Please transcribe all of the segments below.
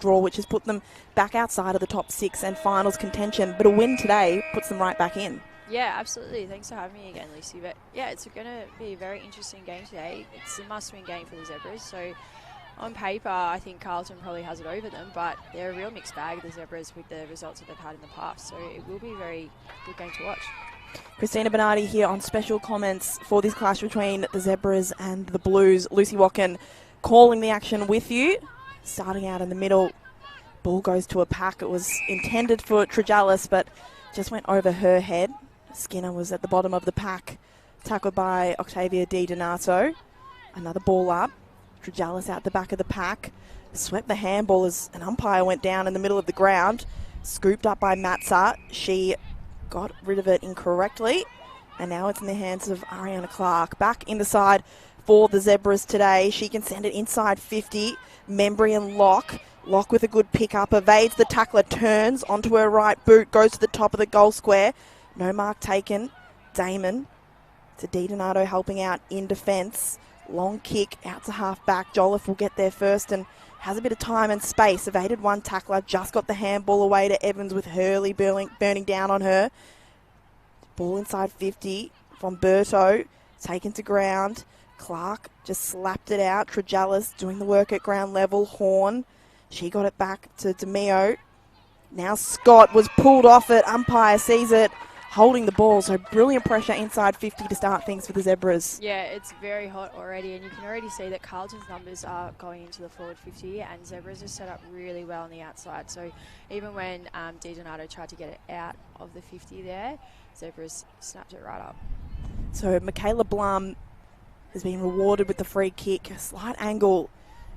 draw, which has put them back outside of the top 6 and finals contention. But a win today puts them right back in. Yeah, absolutely. Thanks for having me again, Lucy. But yeah, it's going to be a very interesting game today. It's a must-win game for the Zebras. So on paper, I think Carlton probably has it over them, but they're a real mixed bag, the Zebras, with the results that they've had in the past. So it will be a very good game to watch. Christina Bernardi here on special comments for this clash between the Zebras and the Blues. Lucy Watkin calling the action with you. Starting out in the middle, ball goes to a pack. It was intended for Trejalis, but just went over her head. Skinner was at the bottom of the pack, tackled by Octavia Di Donato. Another ball up. Trejalis out the back of the pack. Swept the handball as an umpire went down in the middle of the ground. Scooped up by Matza. She got rid of it incorrectly. And now it's in the hands of Ariana Clark. Back in the side for the Zebras today. She can send it inside 50. Membry and Locke. Locke with a good pick-up. Evades the tackler. Turns onto her right boot. Goes to the top of the goal square. No mark taken. Damon to Di Donato helping out in defence. Long kick out to half-back. Jolliffe will get there first and has a bit of time and space. Evaded one tackler. Just got the handball away to Evans with Hurley burning down on her. Ball inside 50 from Berto. Taken to ground. Clark just slapped it out. Trejalis doing the work at ground level. Horn. She got it back to DeMeo. Now Scott was pulled off it. Umpire sees it. Holding the ball, so brilliant pressure inside 50 to start things for the Zebras. Yeah, it's very hot already, and you can already see that Carlton's numbers are going into the forward 50, and Zebras are set up really well on the outside. So even when Di Donato tried to get it out of the 50 there, Zebras snapped it right up. So Michaela Blum has been rewarded with the free kick, a slight angle,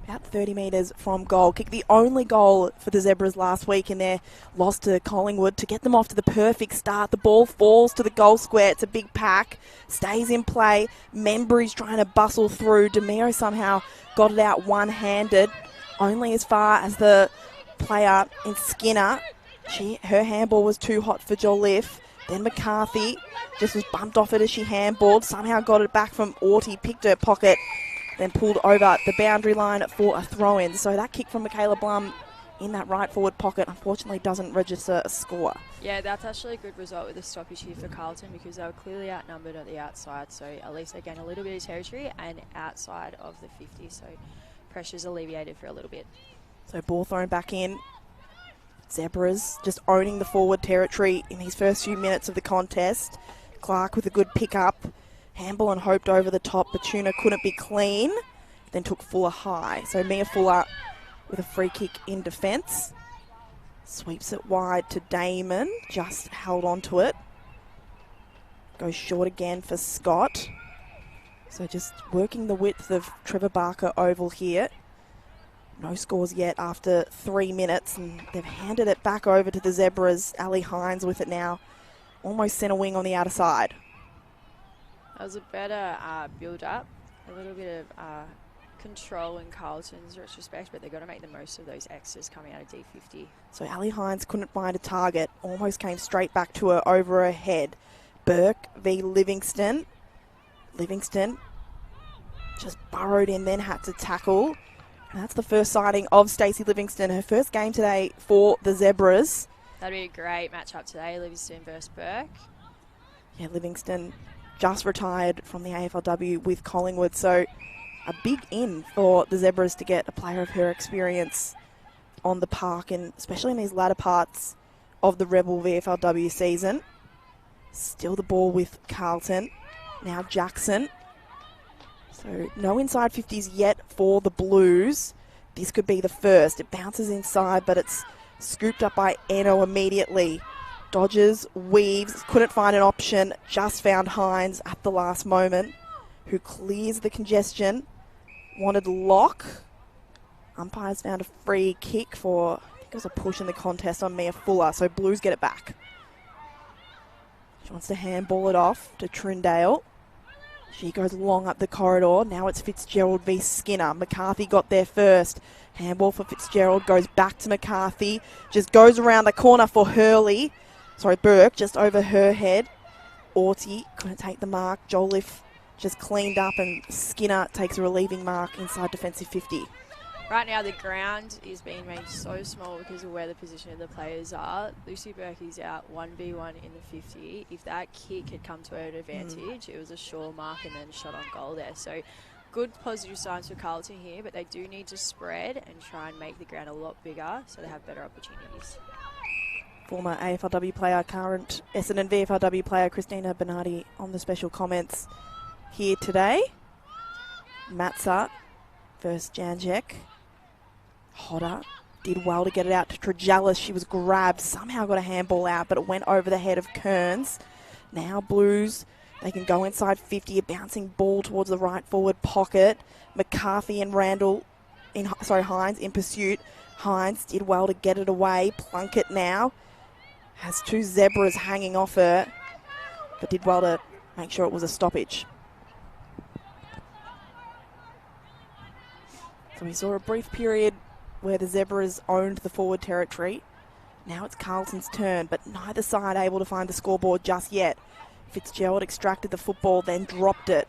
about 30 metres from goal. Kicked the only goal for the Zebras last week in their loss to Collingwood to get them off to the perfect start. The ball falls to the goal square. It's a big pack. Stays in play. Membry's trying to bustle through. DeMeo somehow got it out one-handed. Only as far as the player in Skinner. Her handball was too hot for Jolliffe. Then McCarthy just was bumped off it as she handballed. Somehow got it back from Orty. Picked her pocket. Then pulled over the boundary line for a throw-in. So that kick from Michaela Blum in that right forward pocket unfortunately doesn't register a score. Yeah, that's actually a good result with the stoppage here for Carlton because they were clearly outnumbered at the outside. So at least they gain a little bit of territory and outside of the 50. So pressure's alleviated for a little bit. So ball thrown back in. Zebras just owning the forward territory in these first few minutes of the contest. Clark with a good pick-up. Handball and hoped over the top, but Tuna couldn't be clean. Then took Fuller high. So Mia Fuller with a free kick in defence. Sweeps it wide to Damon. Just held on to it. Goes short again for Scott. So just working the width of Trevor Barker Oval here. No scores yet after 3 minutes. And they've handed it back over to the Zebras. Ali Hines with it now. Almost centre wing on the outer side. That was a better build-up, a little bit of control in Carlton's retrospect, but they've got to make the most of those X's coming out of D50. So Ali Hines couldn't find a target, almost came straight back to her over her head. Burke v Livingston. Livingston just burrowed in, then had to tackle. And that's the first sighting of Stacey Livingston, her first game today for the Zebras. That'd be a great matchup today, Livingston versus Burke. Yeah, Livingston just retired from the AFLW with Collingwood, so a big in for the Zebras to get a player of her experience on the park, and especially in these latter parts of the Rebel VFLW season. Still the ball with Carlton. Now Jackson. So no inside 50s yet for the Blues. This could be the first. It bounces inside, but it's scooped up by Eno immediately. Dodges, weaves, couldn't find an option, just found Hines at the last moment, who clears the congestion. Wanted Lock. Umpires found a free kick for, I think it was a push in the contest on Mia Fuller, so Blues get it back. She wants to handball it off to Trindale. She goes long up the corridor. Now it's Fitzgerald v Skinner. McCarthy got there first. Handball for Fitzgerald, goes back to McCarthy. Just goes around the corner for Hurley. Sorry, Burke, just over her head. Orty couldn't take the mark. Jolliffe just cleaned up, and Skinner takes a relieving mark inside defensive 50. Right now, the ground is being made so small because of where the position of the players are. Lucy Berkey's out 1v1 in the 50. If that kick had come to her advantage, it was a sure mark and then shot on goal there. So good positive signs for Carlton here, but they do need to spread and try and make the ground a lot bigger so they have better opportunities. Former AFLW player, current Essendon VFLW player Christina Bernardi on the special comments here today. Matza versus Janjek. Hodder did well to get it out to Tregellis. She was grabbed, somehow got a handball out, but it went over the head of Kearns. Now Blues, they can go inside 50, a bouncing ball towards the right forward pocket. McCarthy and Hines in pursuit. Hines did well to get it away. Plunkett now has two Zebras hanging off her, but did well to make sure it was a stoppage. So we saw a brief period where the Zebras owned the forward territory. Now it's Carlton's turn, but neither side able to find the scoreboard just yet. Fitzgerald extracted the football, then dropped it.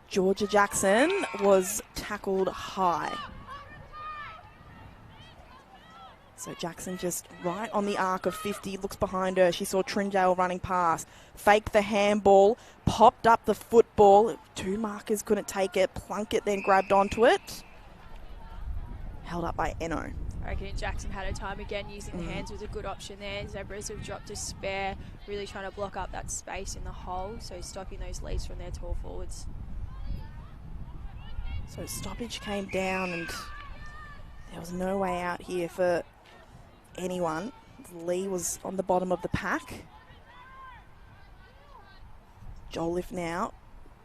Georgia Jackson was tackled high. So Jackson just right on the arc of 50, looks behind her. She saw Trindale running past. Faked the handball, popped up the football. Two markers couldn't take it. Plunkett then grabbed onto it. Held up by Eno. I reckon Jackson had a time again. Using the hands was a good option there. Zebras have dropped a spare, really trying to block up that space in the hole, so stopping those leads from their tall forwards. So stoppage came down and there was no way out here for anyone. Lee was on the bottom of the pack. Jolliffe now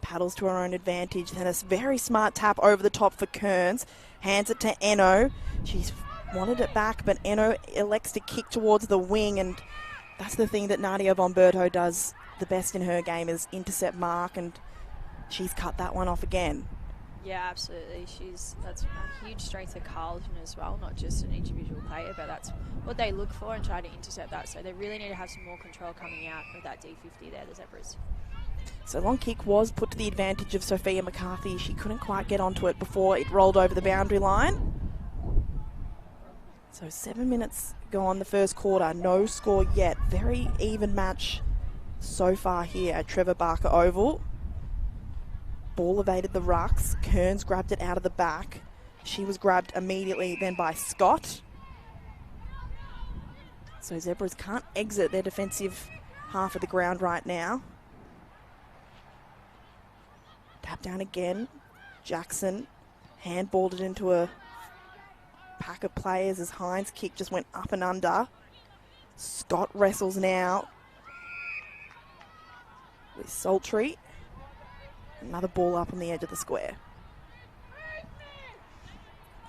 paddles to her own advantage. Then a very smart tap over the top for Kearns. Hands it to Eno. She's wanted it back, but Eno elects to kick towards the wing, and that's the thing that Nadia Bomberto does the best in her game, is intercept mark, and she's cut that one off again. Yeah, absolutely. That's a huge strength of Carlton as well, not just an individual player, but that's what they look for and try to intercept that. So they really need to have some more control coming out with that D50 there, the Zebras. So long kick was put to the advantage of Sophia McCarthy. She couldn't quite get onto it before it rolled over the boundary line. So 7 minutes gone the first quarter, no score yet. Very even match so far here at Trevor Barker Oval. Ball evaded the rucks. Kearns grabbed it out of the back. She was grabbed immediately then by Scott. So Zebras can't exit their defensive half of the ground right now. Tap down again. Jackson handballed it into a pack of players as Hines' kick just went up and under. Scott wrestles now with Sultry. Another ball up on the edge of the square.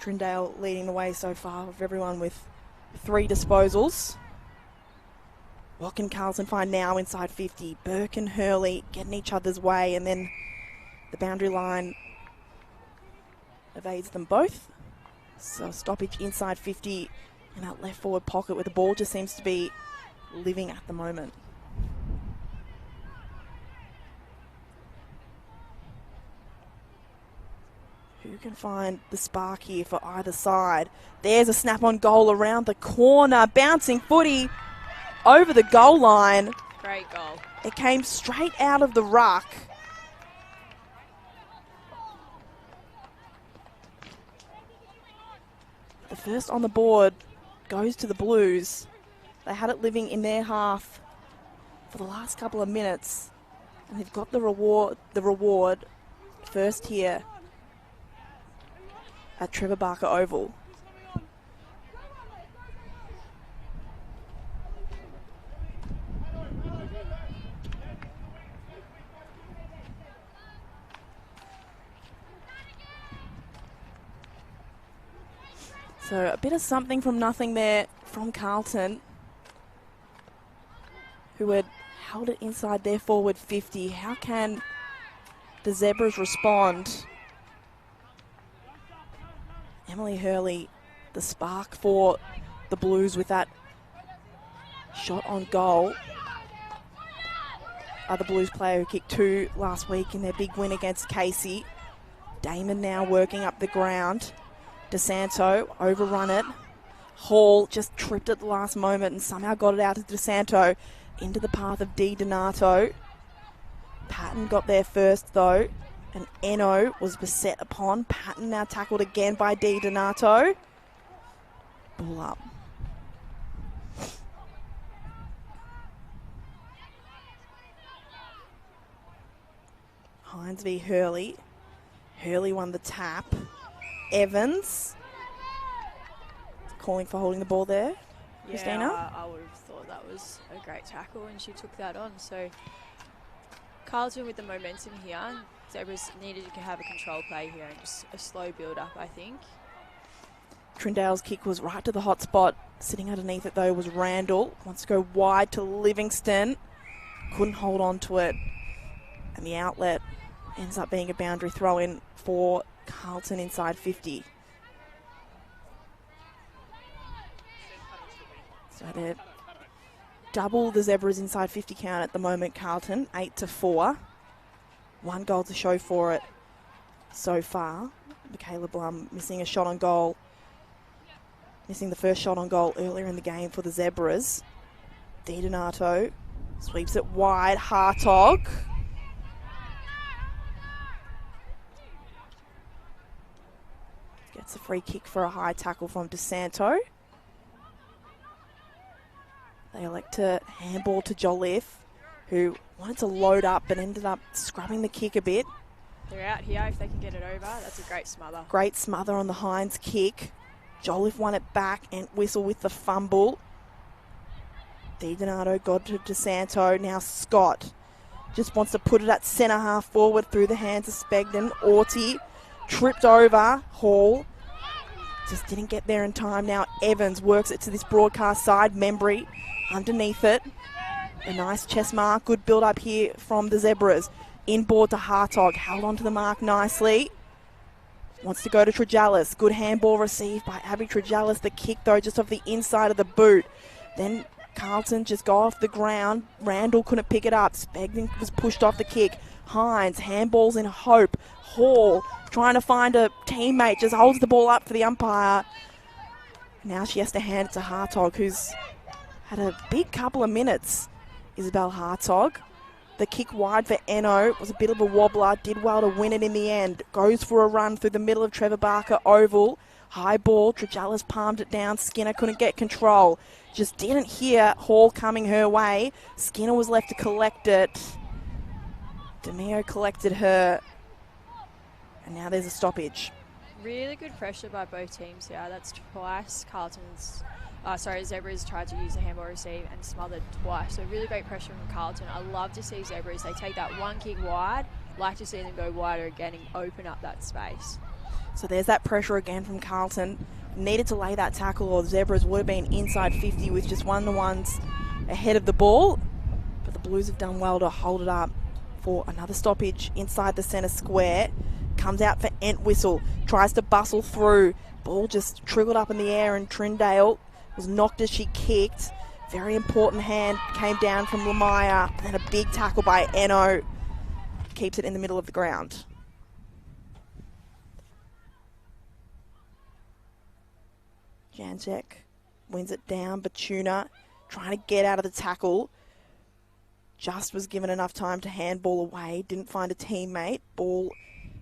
Trindale leading the way so far of everyone with 3 disposals. What can Carlton find now inside 50? Burke and Hurley getting each other's way, and then the boundary line evades them both. So stoppage inside 50 in that left forward pocket where the ball just seems to be living at the moment. Who can find the spark here for either side? There's a snap on goal around the corner. Bouncing footy over the goal line. Great goal. It came straight out of the ruck. The first on the board goes to the Blues. They had it living in their half for the last couple of minutes, and they've got the reward first here at Trevor Barker Oval. So a bit of something from nothing there from Carlton, who had held it inside their forward 50. How can the Zebras respond? Emily Hurley, the spark for the Blues with that shot on goal. Other Blues player who kicked 2 last week in their big win against Casey. Damon now working up the ground. DeSanto overrun it. Hall just tripped at the last moment and somehow got it out to DeSanto into the path of Di Donato. Patton got there first though, and Eno was beset upon. Patton now tackled again by Di Donato. Ball up. Hines v Hurley. Hurley won the tap. Evans calling for holding the ball there. Christina? Yeah, I would have thought that was a great tackle, and she took that on. So Carlton with the momentum here. Zebras needed to have a control play here and just a slow build-up, I think. Trindale's kick was right to the hot spot. Sitting underneath it, though, was Randall. Wants to go wide to Livingston. Couldn't hold on to it. And the outlet ends up being a boundary throw-in for Carlton inside 50. So they're double the Zebras inside 50 count at the moment, Carlton, 8-4. 1 goal to show for it so far. Michaela Blum missing a shot on goal. Missing the first shot on goal earlier in the game for the Zebras. Di Donato sweeps it wide. Hartog. Gets a free kick for a high tackle from DeSanto. They elect to handball to Jolliffe, who wanted to load up but ended up scrubbing the kick a bit. They're out here if they can get it over. That's a great smother. Great smother on the Hines kick. Jolliffe won it back and Whistle with the fumble. Di Donato got to DeSanto. Now Scott just wants to put it at centre half forward through the hands of Spegden. Orty tripped over. Hall just didn't get there in time. Now Evans works it to this broadcast side. Membry underneath it. A nice chest mark. Good build up here from the Zebras. Inboard to Hartog. Held onto the mark nicely. Wants to go to Trejallis. Good handball received by Abby Trejallis. The kick, though, just off the inside of the boot. Then Carlton just go off the ground. Randall couldn't pick it up. Spegden was pushed off the kick. Hines, handballs in hope. Hall trying to find a teammate. Just holds the ball up for the umpire. Now she has to hand it to Hartog, who's had a big couple of minutes. Isabel Hartog. The kick wide for Eno was a bit of a wobbler. Did well to win it in the end. Goes for a run through the middle of Trevor Barker Oval. High ball. Trejallis palmed it down. Skinner couldn't get control. Just didn't hear Hall coming her way. Skinner was left to collect it. DeMeo collected her. And now there's a stoppage. Really good pressure by both teams here. That's twice Zebras tried to use the handball receive and smothered twice. So really great pressure from Carlton. I love to see Zebras. They take that one kick wide. Like to see them go wider again and open up that space. So there's that pressure again from Carlton. Needed to lay that tackle or the Zebras would have been inside 50 with just 1-to-1s ahead of the ball. But the Blues have done well to hold it up for another stoppage inside the centre square. Comes out for Entwistle. Tries to bustle through. Ball just triggered up in the air and Trindale was knocked as she kicked. Very important hand came down from Lamaya. Then a big tackle by Eno. Keeps it in the middle of the ground. Janczek wins it down. Batuna trying to get out of the tackle. Just was given enough time to handball away. Didn't find a teammate. Ball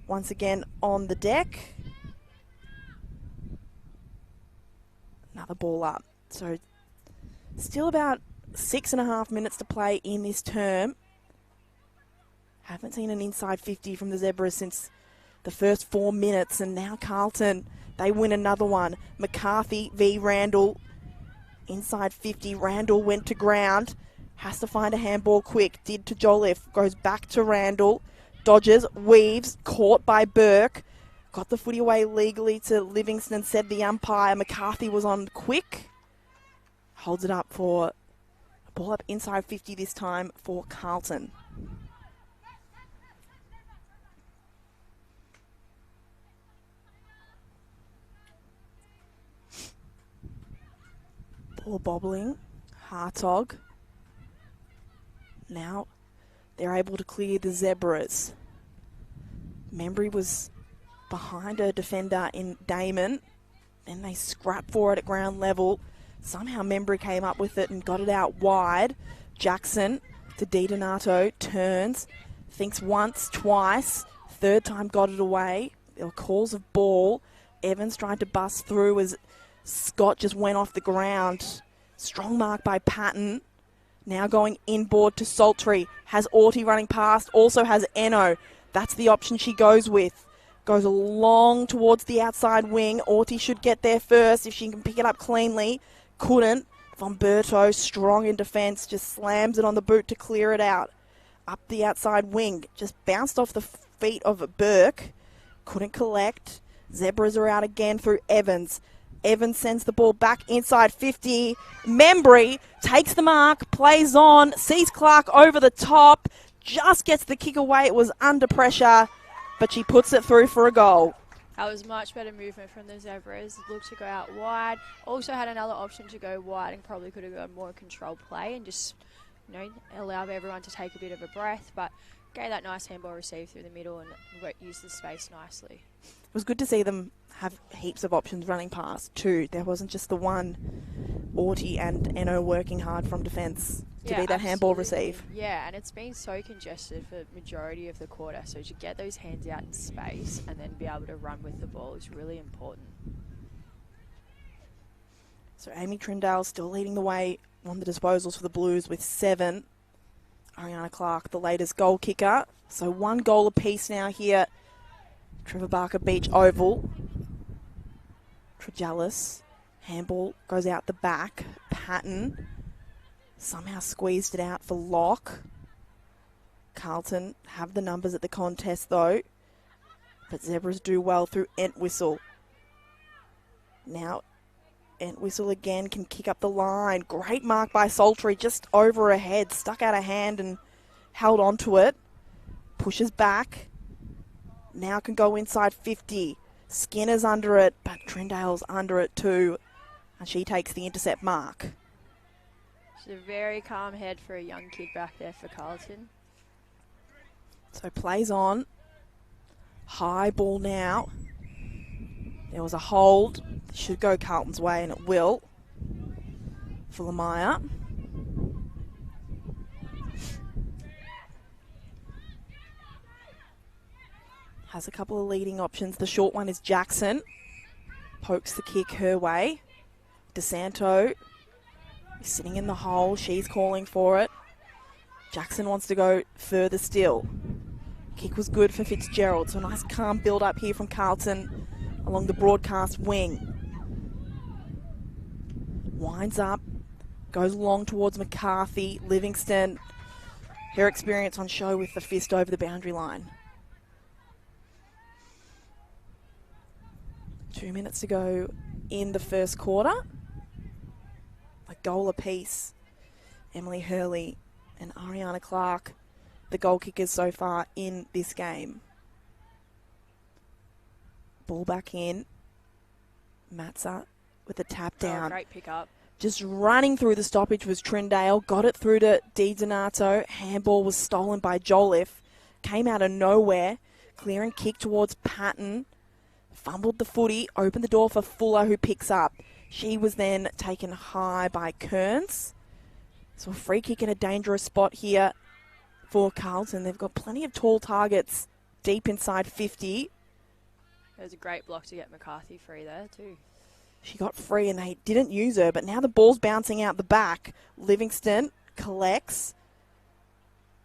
once again on the deck. Another ball up. So still about 6.5 minutes to play in this term. Haven't seen an inside 50 from the Zebras since the first 4 minutes, and now Carlton, they win another one. McCarthy v Randall. Inside 50, Randall went to ground. Has to find a handball quick. Did to Jolliffe. Goes back to Randall. Dodges, weaves, caught by Burke. Got the footy away legally to Livingston, said the umpire. McCarthy was on quick. Holds it up for a ball up inside 50 this time for Carlton. Ball bobbling. Hartog. Now they're able to clear the Zebras. Membry was behind her defender in Damon. Then they scrap for it at ground level. Somehow Membry came up with it and got it out wide. Jackson to DiDonato, turns, thinks once, twice, third time got it away. There were calls of ball. Evans tried to bust through as Scott just went off the ground. Strong mark by Patton. Now going inboard to Saltry. Has Auty running past, also has Eno. That's the option she goes with. Goes along towards the outside wing. Auty should get there first if she can pick it up cleanly. Couldn't. Vomberto, strong in defence, just slams it on the boot to clear it out. Up the outside wing, just bounced off the feet of Burke. Couldn't collect. Zebras are out again through Evans. Evans sends the ball back inside 50. Membry takes the mark, plays on, sees Clark over the top, just gets the kick away. It was under pressure, but she puts it through for a goal. That was much better movement from the Zebras. Looked to go out wide. Also had another option to go wide and probably could have got more controlled play and just, allow everyone to take a bit of a breath. But gave that nice handball receive through the middle and used the space nicely. It was good to see them have heaps of options running past too. There wasn't just the one. Auty and Eno working hard from defence to be that handball receive. Yeah, and it's been so congested for the majority of the quarter, so to get those hands out in space and then be able to run with the ball is really important. So Amy Trindale still leading the way on the disposals for the Blues with 7. Ariana Clark, the latest goal kicker. So 1 goal apiece now here. Trevor Barker Beach Oval. Tregellis. Handball goes out the back. Patton somehow squeezed it out for Locke. Carlton have the numbers at the contest though. But Zebras do well through Entwistle. Now Entwistle again can kick up the line. Great mark by Saltry, just over her head. Stuck out a hand and held onto it. Pushes back. Now can go inside 50. Skinner's under it, but Trindale's under it too. And she takes the intercept mark. She's a very calm head for a young kid back there for Carlton. So plays on. High ball now. There was a hold. Should go Carlton's way, and it will. For Lamaya. Has a couple of leading options. The short one is Jackson. Pokes the kick her way. DeSanto is sitting in the hole. She's calling for it. Jackson wants to go further still. Kick was good for Fitzgerald. So a nice calm build up here from Carlton along the broadcast wing. Winds up. Goes long towards McCarthy. Livingston. Her experience on show with the fist over the boundary line. 2 minutes to go in the first quarter. A goal apiece. Emily Hurley and Ariana Clark, the goal kickers so far in this game. Ball back in. Matza with a tap down. Great pick-up. Just running through the stoppage was Trindale. Got it through to DiDonato. Handball was stolen by Jolliffe. Came out of nowhere. Clear and kick towards Patton. Fumbled the footy. Opened the door for Fuller, who picks up. She was then taken high by Kearns. So a free kick in a dangerous spot here for Carlton. They've got plenty of tall targets deep inside 50. It was a great block to get McCarthy free there too. She got free and they didn't use her, but now the ball's bouncing out the back. Livingston collects.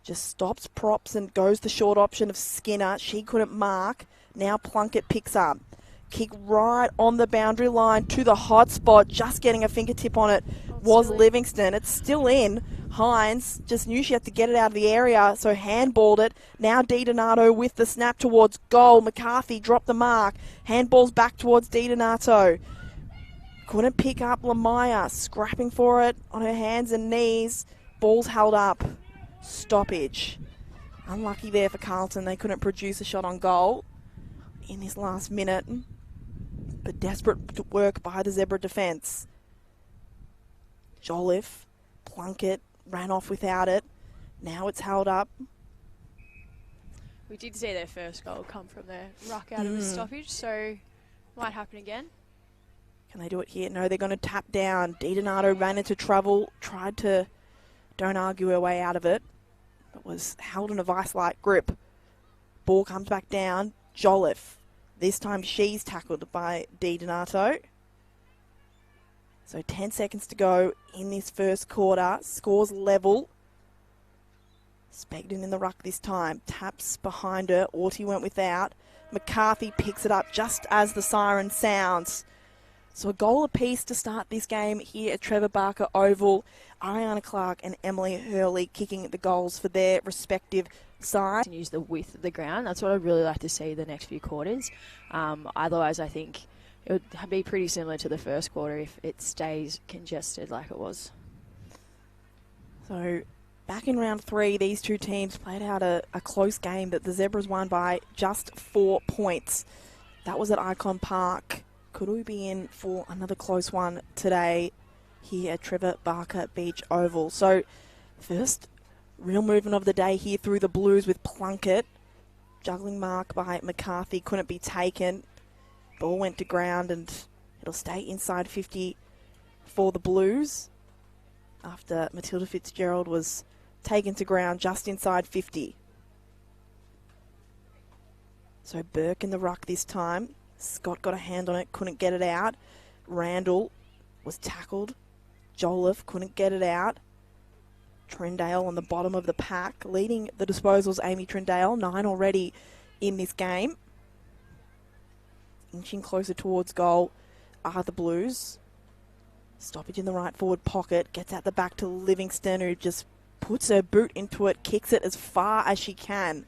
Just stops, props, and goes the short option of Skinner. She couldn't mark. Now Plunkett picks up. Kick right on the boundary line to the hot spot. Just getting a fingertip on it was Livingston. It's still in. Hines just knew she had to get it out of the area, so handballed it. Now DiDonato with the snap towards goal. McCarthy dropped the mark. Handballs back towards DiDonato. Couldn't pick up Lamaya. Scrapping for it on her hands and knees. Ball's held up. Stoppage. Unlucky there for Carlton. They couldn't produce a shot on goal in this last minute. But desperate work by the Zebra defence. Jolliffe, Plunkett, ran off without it. Now it's held up. We did see their first goal come from the ruck out of the stoppage, so might happen again. Can they do it here? No, they're going to tap down. DiDonato ran into trouble, tried to don't argue her way out of it, but was held in a vice-like grip. Ball comes back down. Jolliffe. This time she's tackled by DiDonato. So 10 seconds to go in this first quarter. Scores level. Spegden in the ruck this time. Taps behind her. Orty went without. McCarthy picks it up just as the siren sounds. So a goal apiece to start this game here at Trevor Barker Oval. Ariana Clark and Emily Hurley kicking the goals for their respective sides. Use the width of the ground. That's what I'd really like to see the next few quarters. Otherwise, I think it would be pretty similar to the first quarter if it stays congested like it was. So back in round 3, these two teams played out a close game that the Zebras won by just 4 points. That was at Icon Park. Could we be in for another close one today here at Trevor Barker Beach Oval? So first real movement of the day here through the Blues with Plunkett. Juggling mark by McCarthy couldn't be taken. Ball went to ground and it'll stay inside 50 for the Blues after Matilda Fitzgerald was taken to ground just inside 50. So Burke in the ruck this time. Scott got a hand on it, couldn't get it out. Randall was tackled. Jolliffe couldn't get it out. Trindale on the bottom of the pack. Leading the disposals, Amy Trindale. 9 already in this game. Inching closer towards goal are the Blues. Stoppage in the right forward pocket. Gets out the back to Livingston, who just puts her boot into it. Kicks it as far as she can.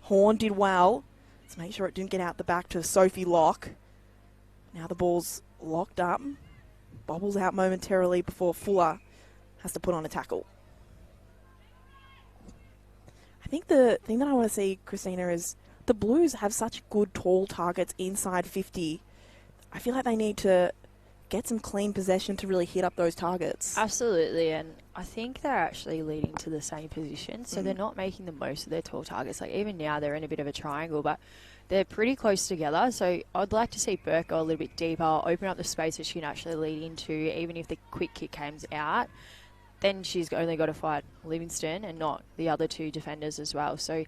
Horn did well. Let's make sure it didn't get out the back to Sophie Locke. Now the ball's locked up. Bobbles out momentarily before Fuller has to put on a tackle. I think the thing that I want to see, Christina, is the Blues have such good tall targets inside 50. I feel like they need to get some clean possession to really hit up those targets. Absolutely, and I think they're actually leading to the same position, so they're not making the most of their tall targets. Like even now they're in a bit of a triangle, but they're pretty close together, so I'd like to see Burke go a little bit deeper, open up the space that she can actually lead into, even if the quick kick comes out. Then she's only got to fight Livingston and not the other two defenders as well. So,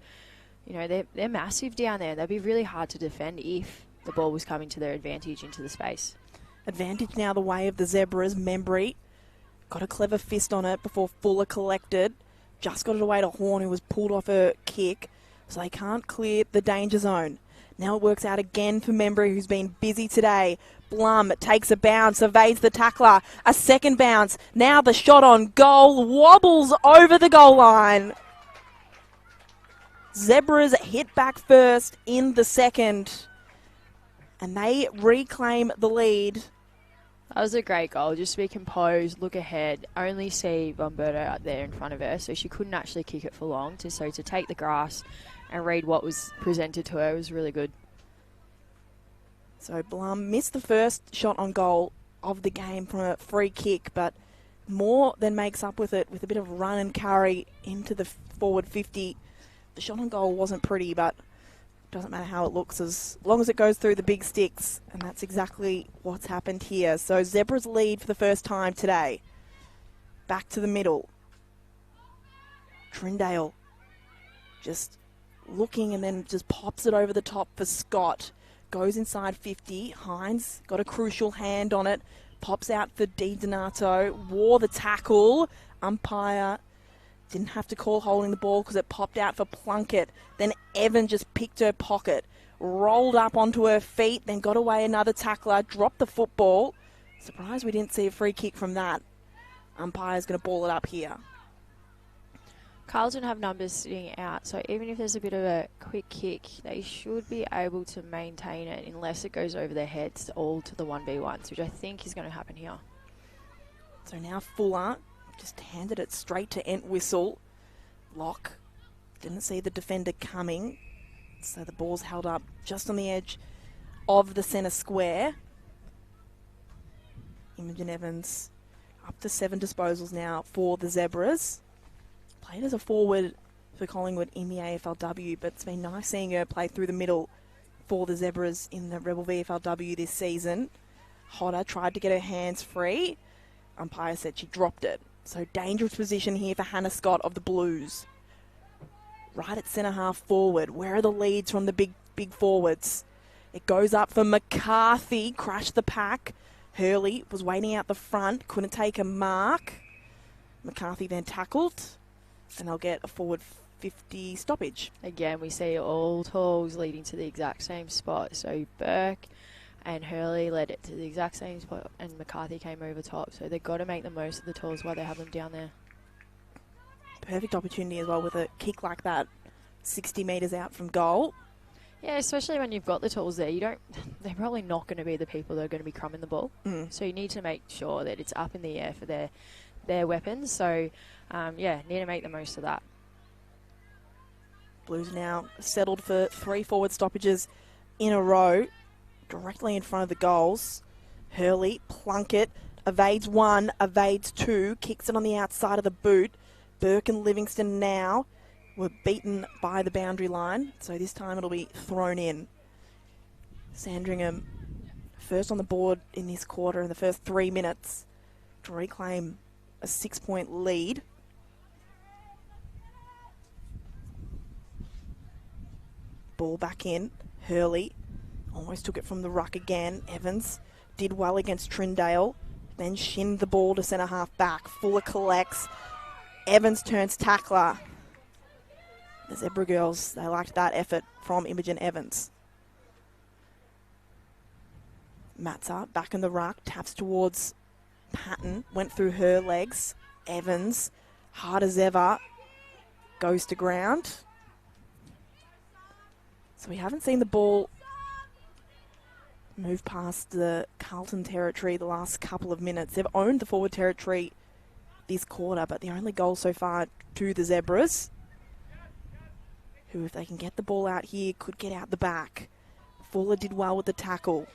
you know, they're massive down there. They'd be really hard to defend if the ball was coming to their advantage into the space. Advantage now the way of the Zebras. Membry got a clever fist on it before Fuller collected. Just got it away to Horn, who was pulled off her kick. So they can't clear the danger zone. Now it works out again for Membry, who's been busy today. Blum takes a bounce, evades the tackler. A second bounce. Now the shot on goal. Wobbles over the goal line. Zebras hit back first in the second. And they reclaim the lead. That was a great goal. Just to be composed, look ahead, only see Bomberto out there in front of her, so she couldn't actually kick it for long. So to take the grass and read what was presented to her was really good. So Blum missed the first shot on goal of the game from a free kick, but more than makes up with it with a bit of run and carry into the forward 50. The shot on goal wasn't pretty, but doesn't matter how it looks as long as it goes through the big sticks, and that's exactly what's happened here. So Zebras lead for the first time today. Back to the middle. Trindale just looking and then just pops it over the top for Scott. Goes inside 50. Hines got a crucial hand on it. Pops out for DiDonato. Wore the tackle. Umpire didn't have to call holding the ball because it popped out for Plunkett. Then Evan just picked her pocket, rolled up onto her feet, then got away another tackler, dropped the football. Surprised we didn't see a free kick from that. Umpire's going to ball it up here. Carlton have numbers sitting out, so even if there's a bit of a quick kick, they should be able to maintain it unless it goes over their heads all to the 1v1s, which I think is going to happen here. So now Fuller just handed it straight to Entwistle. Locke didn't see the defender coming, so the ball's held up just on the edge of the centre square. Imogen Evans up to 7 disposals now for the Zebras. Played as a forward for Collingwood in the AFLW, but it's been nice seeing her play through the middle for the Zebras in the Rebel VFLW this season. Hodder tried to get her hands free. Umpire said she dropped it. So dangerous position here for Hannah Scott of the Blues. Right at centre half forward. Where are the leads from the big forwards? It goes up for McCarthy. Crashed the pack. Hurley was waiting out the front. Couldn't take a mark. McCarthy then tackled. And they'll get a forward 50 stoppage. Again, we see all tools leading to the exact same spot. So Burke and Hurley led it to the exact same spot, and McCarthy came over top. So they've got to make the most of the tools while they have them down there. Perfect opportunity as well with a kick like that, 60 metres out from goal. Yeah, especially when you've got the tools there. They're probably not going to be the people that are going to be crumbing the ball. So you need to make sure that it's up in the air for their weapons. So, need to make the most of that. Blues now settled for 3 forward stoppages in a row, directly in front of the goals. Hurley, Plunkett, evades 1, evades 2, kicks it on the outside of the boot. Burke and Livingston now were beaten by the boundary line, so this time it'll be thrown in. Sandringham first on the board in this quarter in the first 3 minutes to reclaim a 6-point lead. Ball back in. Hurley almost took it from the ruck again. Evans did well against Trindale. Then shinned the ball to centre half back. Fuller collects. Evans turns tackler. The Zebra girls, they liked that effort from Imogen Evans. Matza back in the ruck. Taps towards Patton. Went through her legs. Evans, hard as ever, goes to ground. So we haven't seen the ball move past the Carlton territory the last couple of minutes. They've owned the forward territory this quarter, but the only goal so far to the Zebras, who, if they can get the ball out here, could get out the back. Fuller did well with the tackle.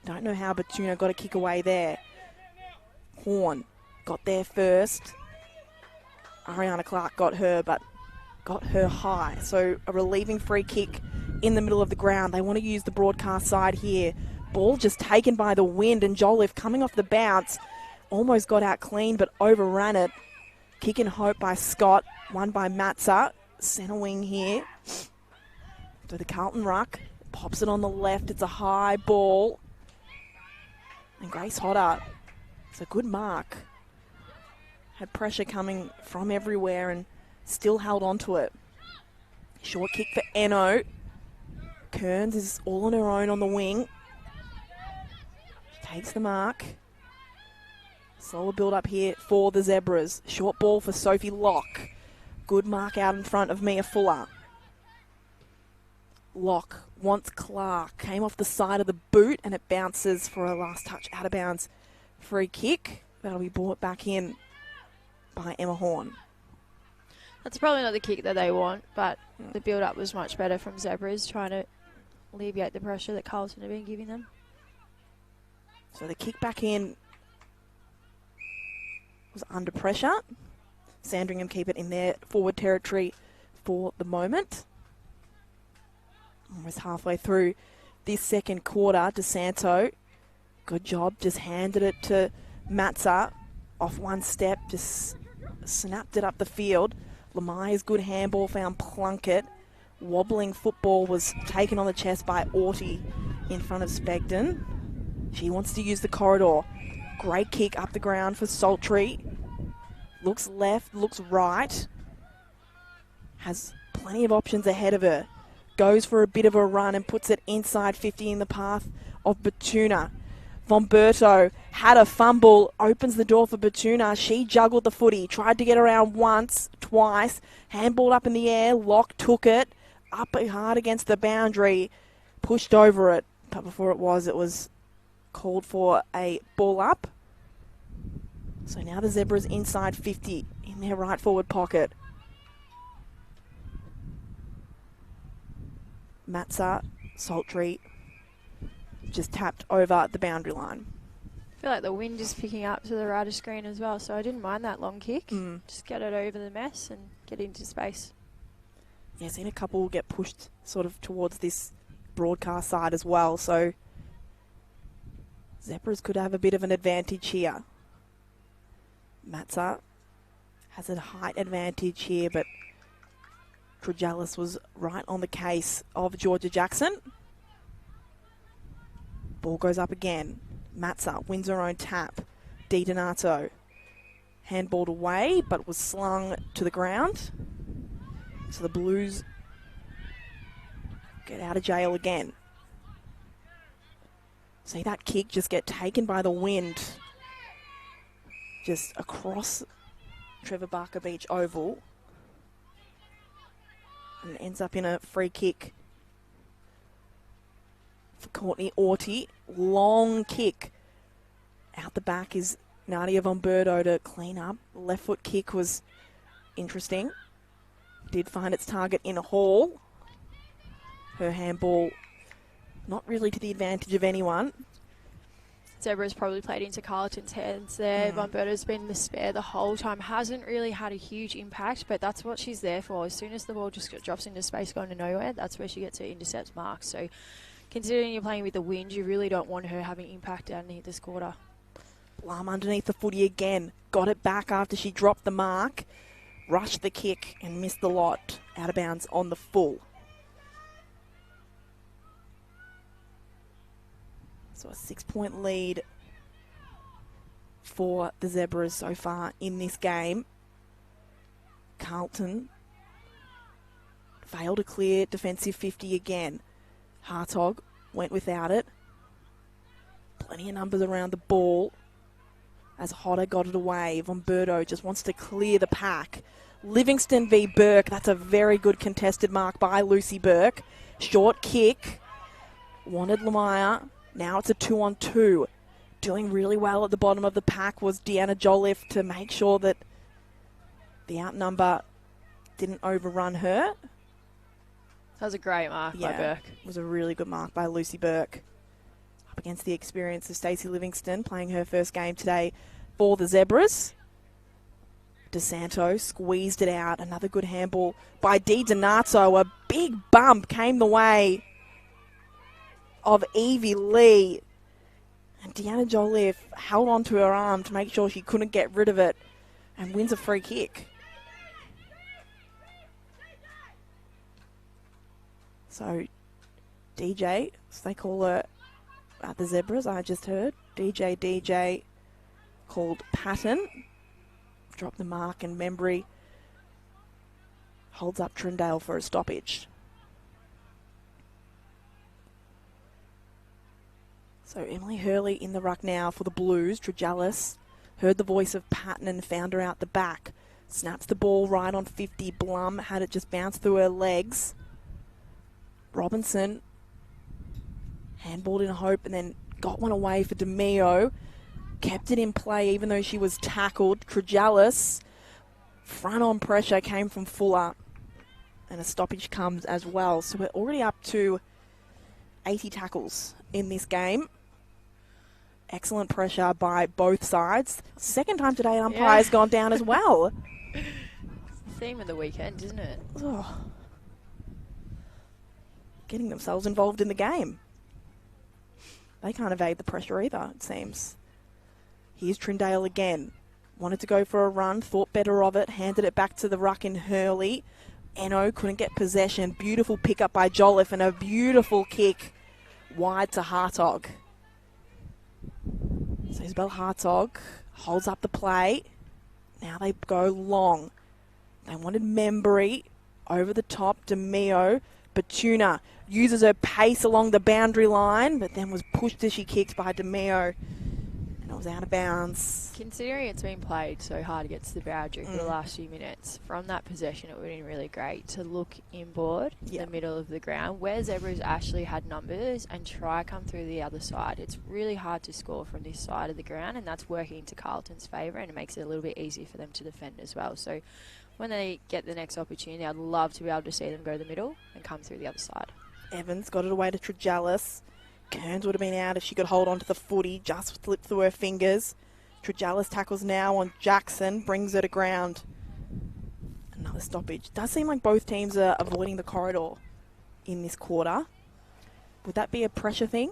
Don't know how Batuna got a kick away there. Horn got there first. Ariana Clark got her, but got her high. So a relieving free kick in the middle of the ground. They want to use the broadcast side here. Ball just taken by the wind, and Jolliffe coming off the bounce almost got out clean but overran it. Kick and hope by Scott, won by Matza. Centre wing here. So the Carlton ruck pops it on the left. It's a high ball. And Grace Hodder, it's a good mark. Had pressure coming from everywhere and still held on to it. Short kick for Eno. Kearns is all on her own on the wing. Takes the mark. Slower build up here for the Zebras. Short ball for Sophie Locke. Good mark out in front of Mia Fuller. Locke wants Clark. Came off the side of the boot and it bounces for a last touch out of bounds. Free kick. That'll be brought back in by Emma Horn. That's probably not the kick that they want, but the build-up was much better from Zebras, trying to alleviate the pressure that Carlton have been giving them. So the kick back in was under pressure. Sandringham keep it in their forward territory for the moment. Almost halfway through this second quarter. DeSanto, good job, just handed it to Matza. Off one step, just snapped it up the field. Lamaya's good handball found Plunkett. Wobbling football was taken on the chest by Aughty in front of Spegden. She wants to use the corridor. Great kick up the ground for Saltree. Looks left, looks right. Has plenty of options ahead of her. Goes for a bit of a run and puts it inside 50 in the path of Batuna. Vomberto had a fumble, opens the door for Batuna. She juggled the footy, tried to get around once, twice. Handballed up in the air, Locke took it. Up hard against the boundary, pushed over it. But before it was called for a ball up. So now the Zebras inside 50 in their right forward pocket. Matza, Saltree, just tapped over the boundary line. I feel like the wind is picking up to the right of screen as well, so I didn't mind that long kick. Just get it over the mess and get into space. Yeah, seen a couple get pushed sort of towards this broadcast side as well, so Zebras could have a bit of an advantage here. Matza has a height advantage here, but Trejalis was right on the case of Georgia Jackson. Ball goes up again. Matza wins her own tap. Di Donato handballed away, but was slung to the ground. So the Blues get out of jail again. See that kick just get taken by the wind just across Trevor Barker Beach Oval. And it ends up in a free kick for Courtney Orty. Long kick. Out the back is Nadia Vomberto to clean up. Left foot kick was interesting. Did find its target in a hall. Her handball not really to the advantage of anyone. Zebra's probably played into Carlton's hands there. Vomberto's been in the spare the whole time. Hasn't really had a huge impact, but that's what she's there for. As soon as the ball just drops into space going to nowhere, that's where she gets her intercept marks. So considering you're playing with the wind, you really don't want her having impact down here this quarter. Blum underneath the footy again. Got it back after she dropped the mark. Rushed the kick and missed the lot. Out of bounds on the full. So a 6-point lead for the Zebras so far in this game. Carlton failed to clear defensive 50 again. Hartog went without it. Plenty of numbers around the ball as Hodder got it away. Vomberto just wants to clear the pack. Livingston v Burke. That's a very good contested mark by Lucy Burke. Short kick. Wanted Lemire. Now it's a 2-on-2. Doing really well at the bottom of the pack was Deanna Jolliffe to make sure that the outnumber didn't overrun her. That was a great mark by Burke. It was a really good mark by Lucy Burke. Up against the experience of Stacey Livingston, playing her first game today for the Zebras. DeSanto squeezed it out. Another good handball by Di Donato. A big bump came the way of Evie Lee. And Deanna Jolliffe held onto her arm to make sure she couldn't get rid of it and wins a free kick. So DJ, as they call her at the Zebras, I just heard. DJ called Patton. Dropped the mark and Membry holds up Trindale for a stoppage. So Emily Hurley in the ruck now for the Blues. Trejalis heard the voice of Patton and found her out the back. Snaps the ball right on 50. Blum had it just bounce through her legs. Robinson handballed in hope and then got one away for DeMeo. Kept it in play even though she was tackled. Trejalis, front on pressure came from Fuller. And a stoppage comes as well. So we're already up to 80 tackles in this game. Excellent pressure by both sides. Second time today an umpire's gone down as well. Theme of the weekend, isn't it? Oh. Getting themselves involved in the game. They can't evade the pressure either, it seems. Here's Trindale again. Wanted to go for a run, thought better of it, handed it back to the ruck in Hurley. Eno couldn't get possession. Beautiful pick up by Jolliffe and a beautiful kick wide to Hartog. So Isabel Hartog holds up the play. Now they go long. They wanted Membry over the top. DeMeo. Batuna uses her pace along the boundary line, but then was pushed as she kicked by DeMeo. And it was out of bounds. Considering it's been played so hard against the boundary for the last few minutes, from that possession it would have been really great to look inboard in the middle of the ground where Zebras actually had numbers and try come through the other side. It's really hard to score from this side of the ground, and that's working to Carlton's favour, and it makes it a little bit easier for them to defend as well. So when they get the next opportunity, I'd love to be able to see them go to the middle and come through the other side. Evans got it away to Trejalis. Kearns would have been out if she could hold on to the footy, just slipped through her fingers. Trejalis tackles now on Jackson, brings her to ground. Another stoppage. Does seem like both teams are avoiding the corridor in this quarter. Would that be a pressure thing?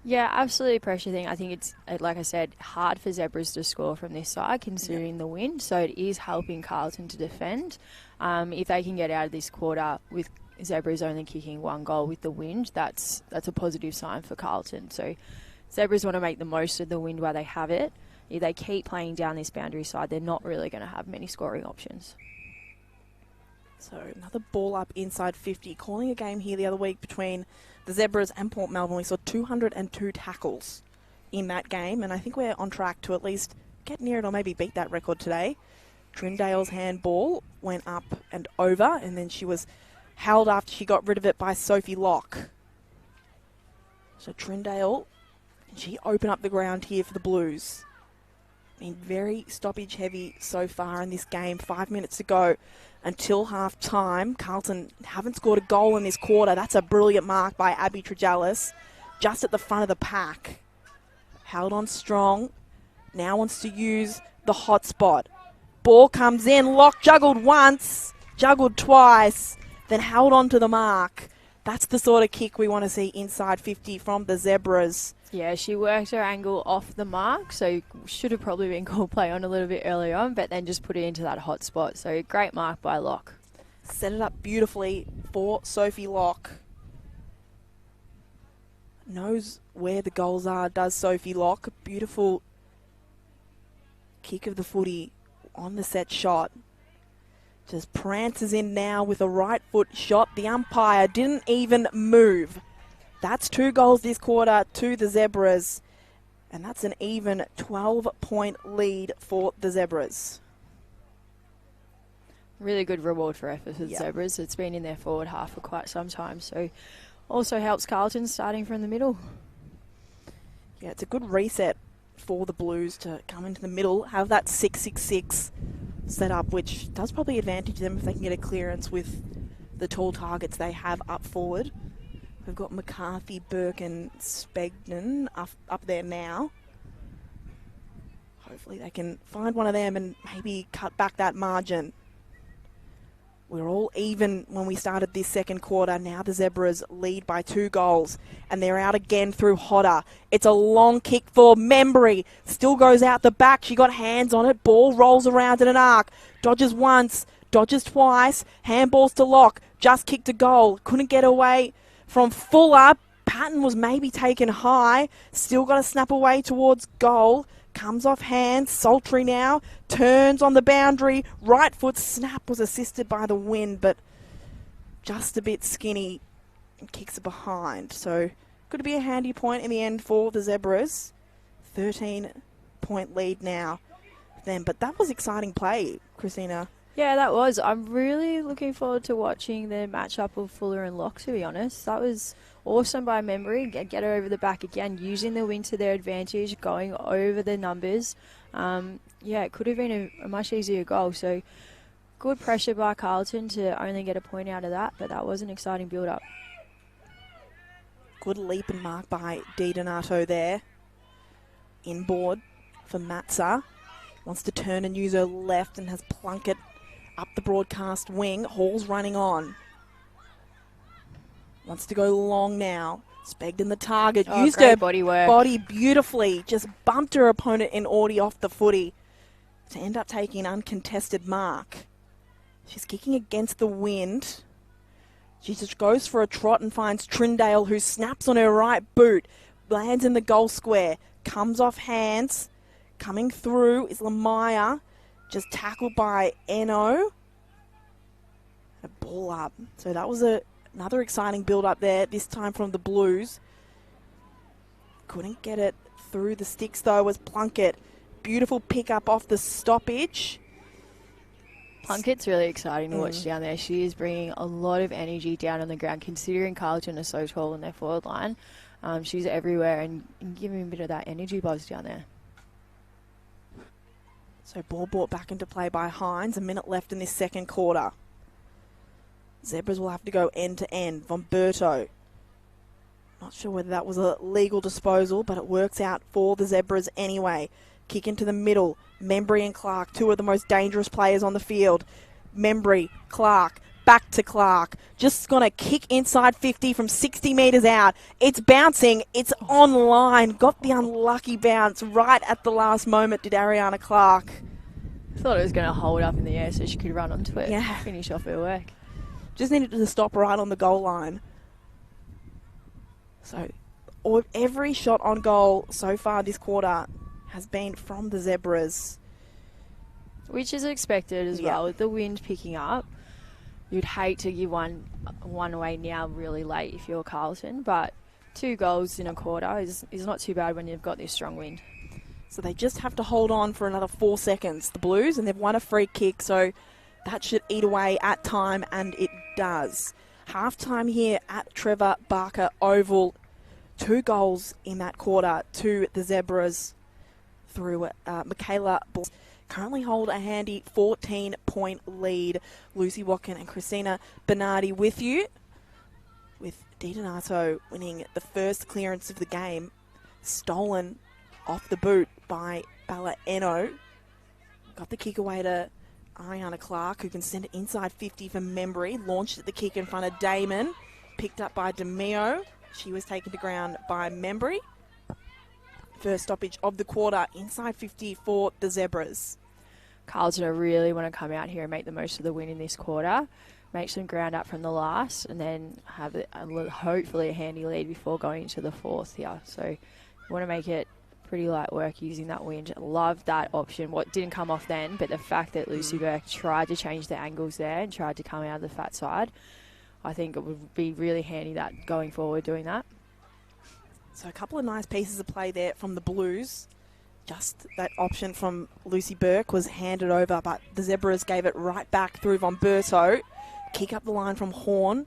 Yeah, absolutely pressure thing. I think it's, like I said, hard for Zebras to score from this side considering the wind. So it is helping Carlton to defend. If they can get out of this quarter with Zebras only kicking 1 goal with the wind, that's a positive sign for Carlton. So Zebras want to make the most of the wind while they have it. If they keep playing down this boundary side, they're not really going to have many scoring options. So another ball up inside 50. Calling a game here the other week between the Zebras and Port Melbourne. We saw 202 tackles in that game, and I think we're on track to at least get near it or maybe beat that record today. Trindale's handball went up and over, and then she was held after she got rid of it by Sophie Locke. So Trindale, she opened up the ground here for the Blues. Been very stoppage heavy so far in this game. 5 minutes to go until half time. Carlton haven't scored a goal in this quarter. That's a brilliant mark by Abby Trejalis, just at the front of the pack. Held on strong. Now wants to use the hot spot. Ball comes in. Locke juggled once, juggled twice, then held on to the mark. That's the sort of kick we want to see inside 50 from the Zebras. Yeah, she worked her angle off the mark, so should have probably been called play on a little bit earlier on, but then just put it into that hot spot. So great mark by Locke. Set it up beautifully for Sophie Locke. Knows where the goals are, does Sophie Locke. Beautiful kick of the footy on the set shot. Just prances in now with a right foot shot. The umpire didn't even move. That's 2 goals this quarter to the Zebras. And that's an even 12-point lead for the Zebras. Really good reward for effort for the Zebras. It's been in their forward half for quite some time. So also helps Carlton starting from the middle. Yeah, it's a good reset for the Blues to come into the middle, have that 6-6-6 set up, which does probably advantage them if they can get a clearance with the tall targets they have up forward. We've got McCarthy, Burke and Spegden up there now. Hopefully they can find one of them and maybe cut back that margin. We're all even when we started this second quarter. Now the Zebras lead by 2 goals, and they're out again through Hodder. It's a long kick for Membry. Still goes out the back. She got hands on it. Ball rolls around in an arc. Dodges once, dodges twice. Handballs to Locke. Just kicked a goal. Couldn't get away from Fuller. Patton was maybe taken high. Still got to snap away towards goal. Comes off hands. Sultry now. Turns on the boundary. Right foot snap was assisted by the wind, but just a bit skinny and kicks it behind. So could be a handy point in the end for the Zebras. 13-point lead now for them. But that was exciting play, Christina. Yeah, that was. I'm really looking forward to watching the matchup of Fuller and Locke, to be honest. That was awesome by Membry. Get her over the back again, using the wind to their advantage, going over the numbers. Yeah, it could have been a much easier goal. So good pressure by Carlton to only get a point out of that, but that was an exciting build-up. Good leap and mark by Di Donato there. Inboard for Matza. Wants to turn and use her left and has Plunkett up the broadcast wing. Hall's running on. Wants to go long now. Spegden the target. Used her body beautifully. Just bumped her opponent in Audie off the footy to end up taking an uncontested mark. She's kicking against the wind. She just goes for a trot and finds Trindale, who snaps on her right boot. Lands in the goal square. Comes off hands. Coming through is Lamaya. Just tackled by Eno. A ball up. So that was another exciting build up there, this time from the Blues. Couldn't get it through the sticks though was Plunkett. Beautiful pick up off the stoppage. Plunkett's really exciting to watch down there. She is bringing a lot of energy down on the ground, considering Carlton is so tall in their forward line. She's everywhere and giving a bit of that energy buzz down there. So ball brought back into play by Hines. A minute left in this second quarter. Zebras will have to go end to end. Von Berto. Not sure whether that was a legal disposal, but it works out for the Zebras anyway. Kick into the middle. Membry and Clark, 2 of the most dangerous players on the field. Membry, Clark, back to Clark. Just going to kick inside 50 from 60 metres out. It's bouncing. It's online. Got the unlucky bounce right at the last moment, did Ariana Clark. Thought it was going to hold up in the air so she could run onto it and finish off her work. Just needed to stop right on the goal line. So every shot on goal so far this quarter has been from the Zebras. Which is expected as well. With the wind picking up, you'd hate to give one away now really late if you're Carlton, but 2 goals in a quarter is not too bad when you've got this strong wind. So they just have to hold on for another 4 seconds, the Blues, and they've won a free kick, so that should eat away at time, and it does. Half-time here at Trevor Barker Oval. 2 goals in that quarter to the Zebras through Michaela Ball. Currently hold a handy 14-point lead. Lucy Watkin and Christina Bernardi with you, with DiDonato winning the first clearance of the game, stolen off the boot by Bella Eno. Got the kick away to Ariana Clark, who can send it inside 50 for Membry. Launched at the kick in front of Damon. Picked up by DeMeo. She was taken to ground by Membry. First stoppage of the quarter, inside 50 for the Zebras. Carlton really want to come out here and make the most of the win in this quarter. Make some ground up from the last and then have hopefully a handy lead before going into the 4th here. So you want to make it pretty light work using that wind. Love that option. What didn't come off then, but the fact that Lucy Burke tried to change the angles there and tried to come out of the fat side, I think it would be really handy that going forward doing that. So a couple of nice pieces of play there from the Blues. Just that option from Lucy Burke was handed over, but the Zebras gave it right back through Von Berto. Kick up the line from Horn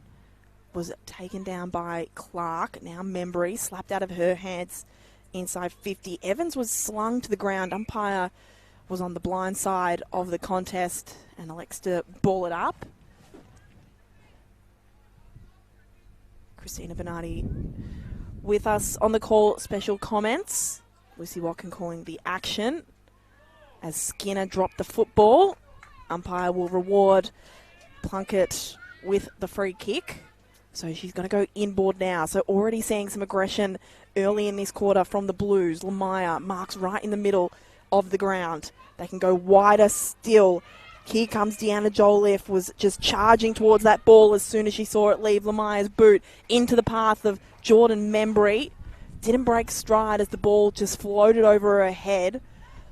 was taken down by Clark. Now Membry slapped out of her hands inside 50. Evans was slung to the ground. Umpire was on the blind side of the contest and elects to ball it up. Christina Bernardi with us on the call, special comments. Lucy Watkin calling the action as Skinner dropped the football. Umpire will reward Plunkett with the free kick. So she's going to go inboard now. So already seeing some aggression early in this quarter from the Blues. Lamaya marks right in the middle of the ground. They can go wider still. Here comes Deanna Joliffe, was just charging towards that ball as soon as she saw it leave Lamaya's boot into the path of Jordan Membry. Didn't break stride as the ball just floated over her head.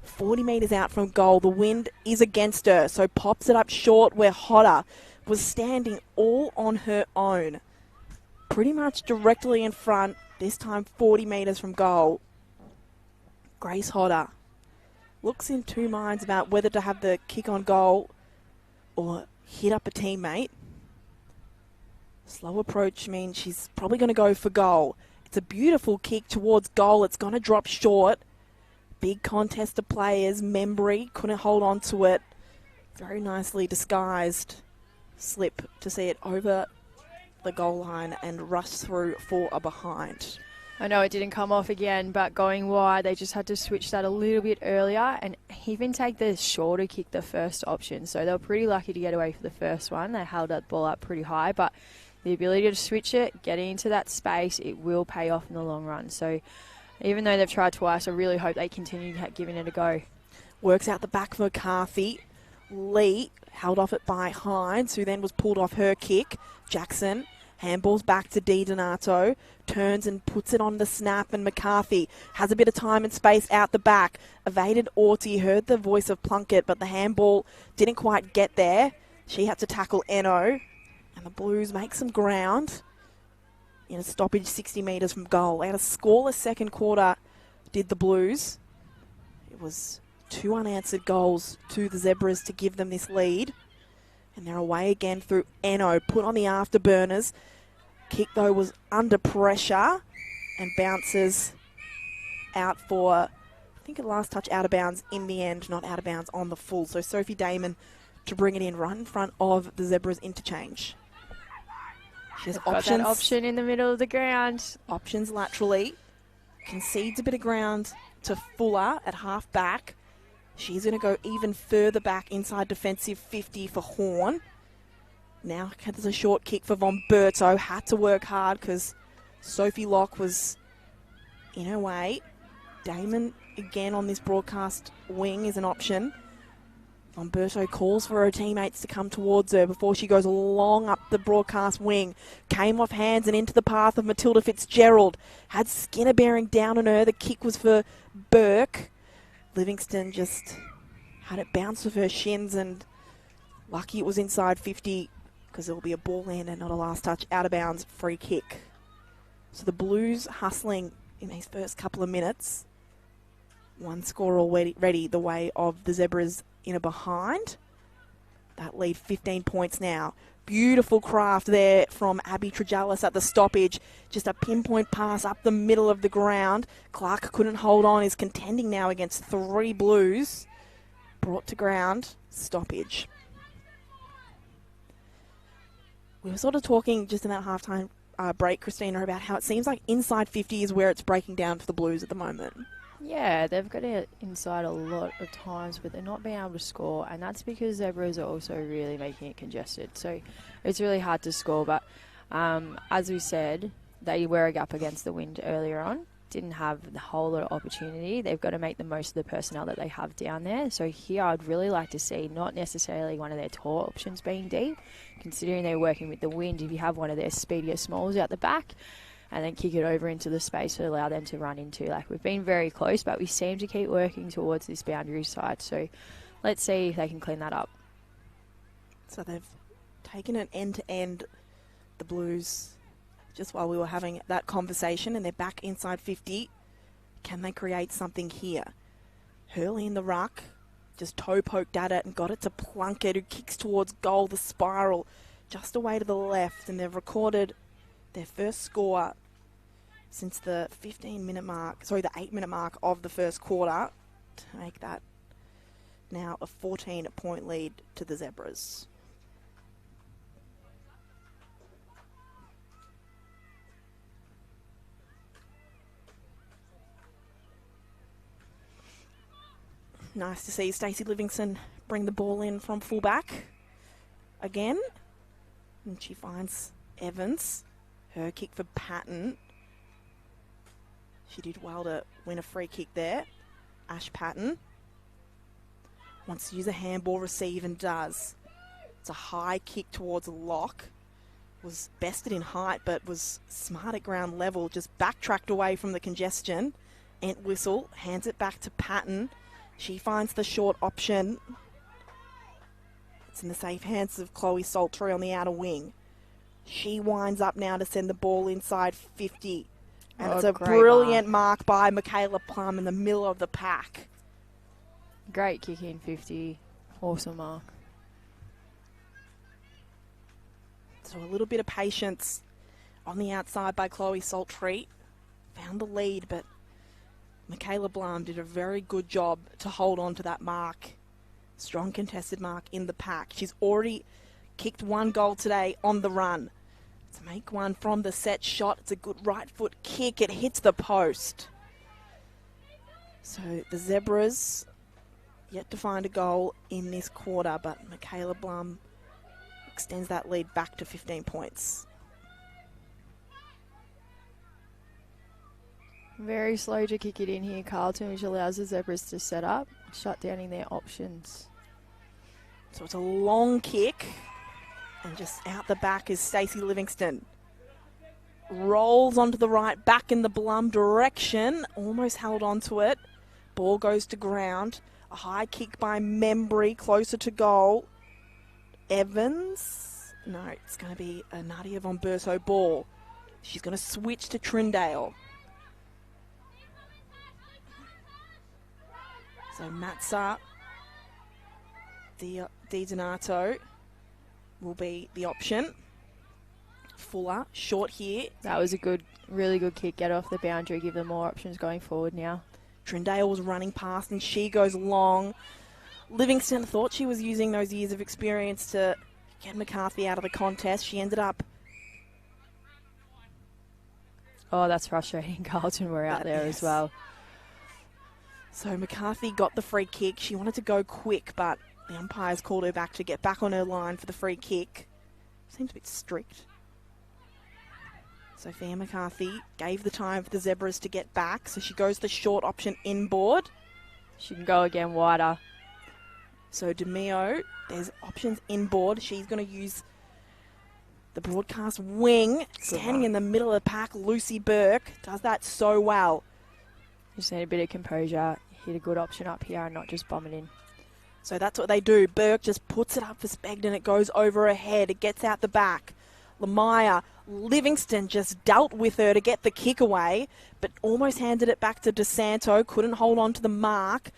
40 metres out from goal. The wind is against her, so pops it up short where Hodder was standing all on her own. Pretty much directly in front, this time 40 metres from goal. Grace Hodder looks in 2 minds about whether to have the kick on goal or hit up a teammate. Slow approach means she's probably going to go for goal. It's a beautiful kick towards goal. It's going to drop short. Big contest of players. Membry couldn't hold on to it. Very nicely disguised slip to see it over the goal line and rush through for a behind. I know it didn't come off again, but going wide, they just had to switch that a little bit earlier and even take the shorter kick, the first option. So they were pretty lucky to get away for the first one. They held that ball up pretty high, but the ability to switch it, getting into that space, it will pay off in the long run. So even though they've tried twice, I really hope they continue giving it a go. Works out the back for McCarthy. Lee held off it by Hines, who then was pulled off her kick. Jackson handballs back to DiDonato, turns and puts it on the snap, and McCarthy has a bit of time and space out the back. Evaded Orty, heard the voice of Plunkett, but the handball didn't quite get there. She had to tackle Eno, and the Blues make some ground in a stoppage 60 metres from goal. They had a scoreless second quarter, did the Blues. It was 2 unanswered goals to the Zebras to give them this lead. And they're away again through Eno, put on the afterburners. Kick, though, was under pressure and bounces out for, I think, a last touch out of bounds in the end, not out of bounds on the full. So Sophie Damon to bring it in right in front of the Zebras interchange. She has options. Got that option in the middle of the ground. Options laterally. Concedes a bit of ground to Fuller at half back. She's going to go even further back inside defensive 50 for Horn. Now there's a short kick for Von Berto. Had to work hard because Sophie Locke was in her way. Damon again on this broadcast wing is an option. Von Berto calls for her teammates to come towards her before she goes long up the broadcast wing. Came off hands and into the path of Matilda Fitzgerald. Had Skinner bearing down on her. The kick was for Burke. Livingston just had it bounce with her shins, and lucky it was inside 50 because it will be a ball land and not a last touch out of bounds free kick. So the Blues hustling in these first couple of minutes. One score already the way of the Zebras in a behind. That lead 15 points now. Beautiful craft there from Abby Trejallis at the stoppage. Just a pinpoint pass up the middle of the ground. Clark couldn't hold on, is contending now against 3 Blues. Brought to ground, stoppage. We were sort of talking just in that halftime break, Christina, about how it seems like inside 50 is where it's breaking down for the Blues at the moment. Yeah, they've got it inside a lot of times, but they're not being able to score, and that's because Zebras are also really making it congested. So it's really hard to score, but as we said, they were up against the wind earlier on. Didn't have a whole lot of opportunity. They've got to make the most of the personnel that they have down there. So here I'd really like to see not necessarily one of their tall options being deep, considering they're working with the wind. If you have one of their speedier smalls out the back, and then kick it over into the space to allow them to run into. Like, we've been very close, but we seem to keep working towards this boundary side. So let's see if they can clean that up. So they've taken it end-to-end, the Blues, just while we were having that conversation, and they're back inside 50. Can they create something here? Hurley in the ruck, just toe poked at it and got it to Plunkett, who kicks towards goal, the spiral, just away to the left, and they've recorded their first score since the 15-minute mark, sorry, the 8-minute mark of the first quarter, to make that now a 14-point lead to the Zebras. Nice to see Stacey Livingston bring the ball in from fullback again, and she finds Evans. Her kick for Patton. She did well to win a free kick there. Ash Patton wants to use a handball receive and does. It's a high kick towards Locke. Was bested in height but was smart at ground level. Just backtracked away from the congestion. Entwistle hands it back to Patton. She finds the short option. It's in the safe hands of Chloe Saltrey on the outer wing. She winds up now to send the ball inside 50. And it's a brilliant mark by Michaela Plum in the middle of the pack. Great kick in 50. Awesome mark. So a little bit of patience on the outside by Chloe Saltrey. Found the lead, but Michaela Blum did a very good job to hold on to that mark. Strong contested mark in the pack. She's already kicked 1 goal today on the run. To make one from the set shot, it's a good right foot kick. It hits the post. So the Zebras yet to find a goal in this quarter, but Michaela Blum extends that lead back to 15 points. Very slow to kick it in here, Carlton, which allows the Zebras to set up, shut down in their options. So it's a long kick. And just out the back is Stacey Livingston. Rolls onto the right, back in the Blum direction. Almost held onto it. Ball goes to ground. A high kick by Membry, closer to goal. Evans. No, it's going to be a Nadia Von Berto ball. She's going to switch to Trindale. So Matza, Di Donato will be the option. Fuller, short here. That was a good, really good kick. Get off the boundary, give them more options going forward now. Trindale was running past and she goes long. Livingston thought she was using those years of experience to get McCarthy out of the contest. She ended up... Oh, that's frustrating. Carlton were out there as well. So McCarthy got the free kick. She wanted to go quick, but the umpires called her back to get back on her line for the free kick. Seems a bit strict. Sophia McCarthy gave the time for the Zebras to get back, so she goes the short option inboard. She can go again wider. So DeMeo, there's options inboard. She's going to use the broadcast wing. Standing in the middle of the pack, Lucy Burke does that so well. Just need a bit of composure, hit a good option up here and not just bomb it in. So that's what they do. Burke just puts it up for Spegden. It goes over her head. It gets out the back. Lamaya, Livingston just dealt with her to get the kick away, but almost handed it back to DeSanto. Couldn't hold on to the mark.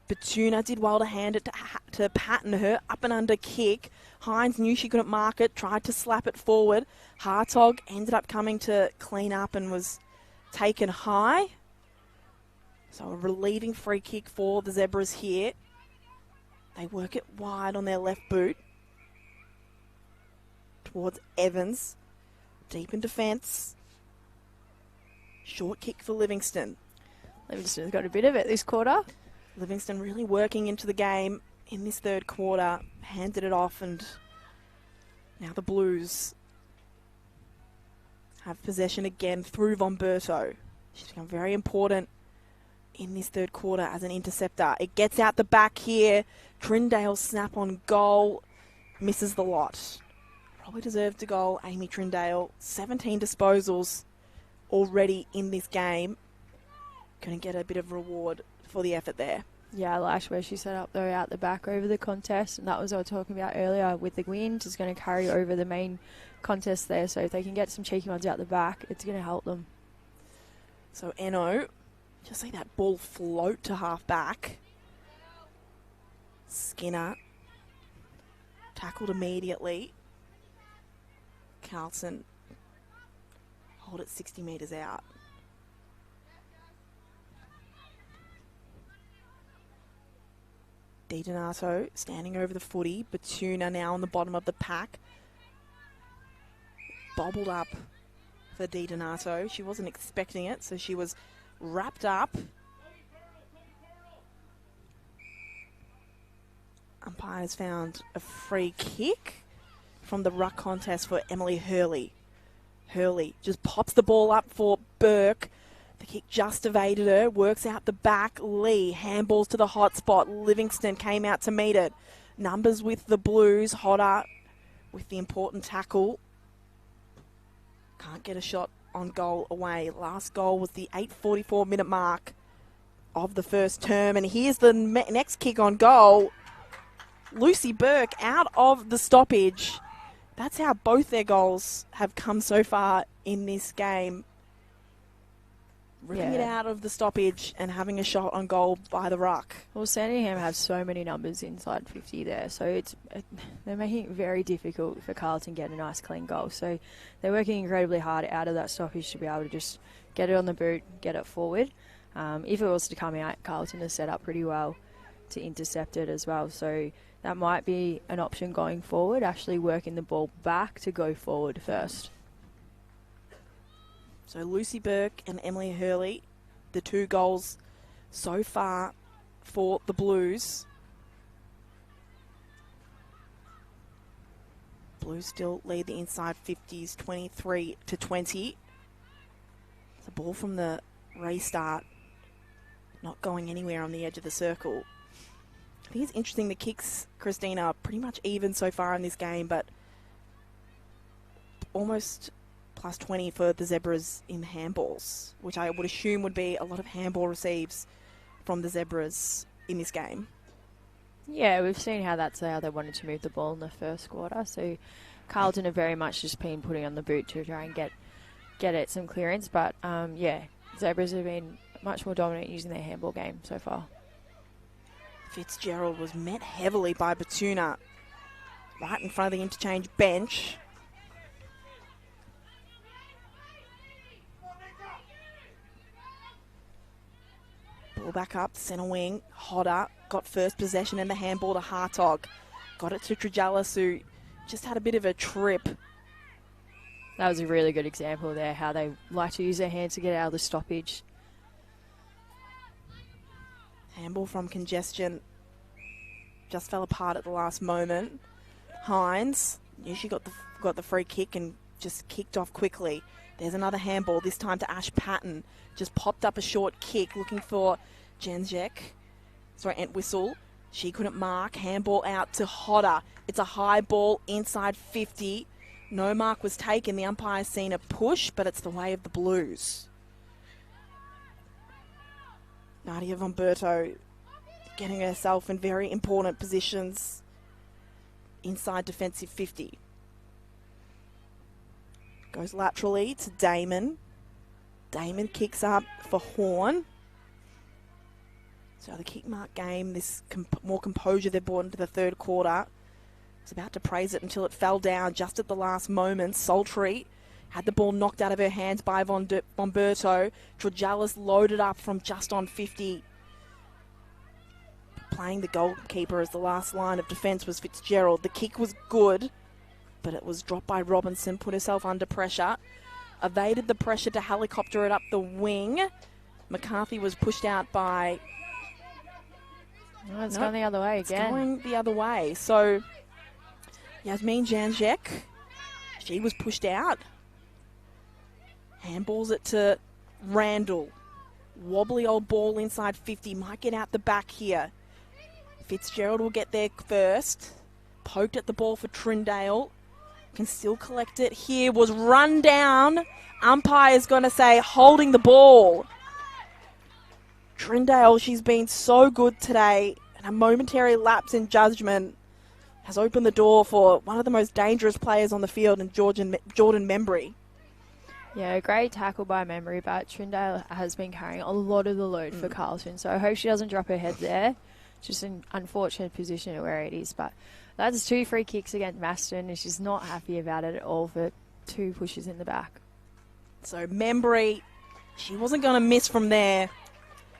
Batuna did well to hand it to Patton. Her up and under kick. Hines knew she couldn't mark it, tried to slap it forward. Hartog ended up coming to clean up and was taken high. So a relieving free kick for the Zebras here. They work it wide on their left boot towards Evans. Deep in defence. Short kick for Livingston. Livingston's got a bit of it this quarter. Livingston really working into the game in this third quarter. Handed it off, and now the Blues have possession again through Von Berto. She's become very important in this third quarter as an interceptor. It gets out the back here. Trindale snap on goal. Misses the lot. Probably deserved a goal, Amy Trindale. 17 disposals already in this game. Going to get a bit of reward for the effort there. Yeah, I liked where she set up though out the back over the contest, and that was what I was talking about earlier with the wind. Is going to carry over the main contest there, so if they can get some cheeky ones out the back, it's going to help them. So Eno, just see that ball float to half back. Skinner tackled immediately. Carlton hold it 60 metres out. DiDonato standing over the footy. Batuna now on the bottom of the pack. Bobbled up for DiDonato. She wasn't expecting it, so she was wrapped up. Umpires found a free kick from the ruck contest for Emily Hurley. Hurley just pops the ball up for Burke. The kick just evaded her, works out the back. Lee handballs to the hot spot. Livingston came out to meet it. Numbers with the Blues. Hodder with the important tackle. Can't get a shot on goal away. Last goal was the 8:44 minute mark of the first term. And here's the next kick on goal. Lucy Burke out of the stoppage. That's how both their goals have come so far in this game. Ripping it out of the stoppage and having a shot on goal by the ruck. Well, Sandringham have so many numbers inside 50 there, so they're making it very difficult for Carlton to get a nice clean goal. So they're working incredibly hard out of that stoppage to be able to just get it on the boot, get it forward. If it was to come out, Carlton is set up pretty well to intercept it as well. So that might be an option going forward, actually working the ball back to go forward first. So Lucy Burke and Emily Hurley, the two goals so far for the Blues. Blues still lead the inside 50s 23-20. The ball from the restart not going anywhere on the edge of the circle. I think it's interesting, the kicks, Christina, are pretty much even so far in this game, but almost plus 20 for the Zebras in handballs, which I would assume would be a lot of handball receives from the Zebras in this game. Yeah, we've seen that's how they wanted to move the ball in the first quarter. So Carlton have very much just been putting on the boot to try and get it some clearance. But Zebras have been much more dominant using their handball game so far. Fitzgerald was met heavily by Batuna right in front of the interchange bench. Ball back up, centre wing. Hodder got first possession in the handball to Hartog. Got it to Trajalis, who just had a bit of a trip. That was a really good example there, how they like to use their hands to get out of the stoppage. Handball from congestion. Just fell apart at the last moment. Hines Knew she got the free kick and just kicked off quickly. There's another handball, this time to Ash Patton. Just popped up a short kick, looking for Entwistle. She couldn't mark. Handball out to Hodder. It's a high ball inside 50. No mark was taken. The umpire's seen a push, but it's the way of the Blues. Nadia Vomberto getting herself in very important positions inside defensive 50. Goes laterally to Damon. Damon kicks up for Horn. So the kick mark game, this more composure they've brought into the third quarter. I was about to praise it until it fell down just at the last moment. Sultry had the ball knocked out of her hands by Vomberto. Trojalis loaded up from just on 50. Playing the goalkeeper as the last line of defence was Fitzgerald. The kick was good, but it was dropped by Robinson, put herself under pressure. Evaded the pressure to helicopter it up the wing. McCarthy was pushed out by... Oh, it's going the other way again. It's going the other way. So, Yasmin Janjek, she was pushed out. Handballs it to Randall. Wobbly old ball inside 50. Might get out the back here. Fitzgerald will get there first. Poked at the ball for Trindale. Can still collect it here. Was run down. Umpire's going to say holding the ball. Trindale, she's been so good today. And a momentary lapse in judgment has opened the door for one of the most dangerous players on the field in Jordan Membry. Yeah, great tackle by Memory, but Trindale has been carrying a lot of the load for Carlton. So I hope she doesn't drop her head there. Just an unfortunate position where it is. But that's 2 free kicks against Maston, and she's not happy about it at all for 2 pushes in the back. So Membry, she wasn't going to miss from there.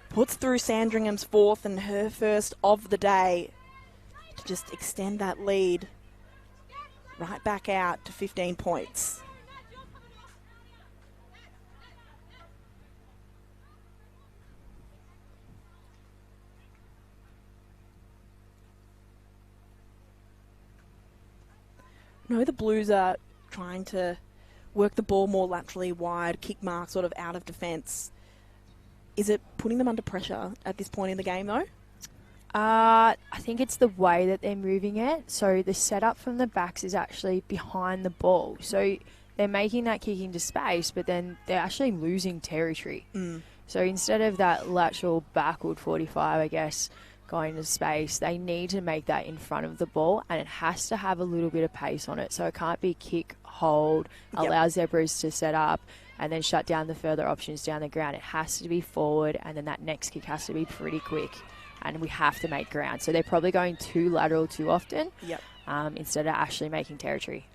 Puts through Sandringham's 4th and her first of the day to just extend that lead right back out to 15 points. No, the Blues are trying to work the ball more laterally wide, kick mark sort of out of defence. Is it putting them under pressure at this point in the game, though? I think it's the way that they're moving it. So the setup from the backs is actually behind the ball. So they're making that kick into space, but then they're actually losing territory. So instead of that lateral backward 45, I guess, going to space, they need to make that in front of the ball, and it has to have a little bit of pace on it. So it can't be kick, hold, allow Zebras to set up, and then shut down the further options down the ground. It has to be forward, and then that next kick has to be pretty quick, and we have to make ground. So they're probably going too lateral too often instead of actually making territory.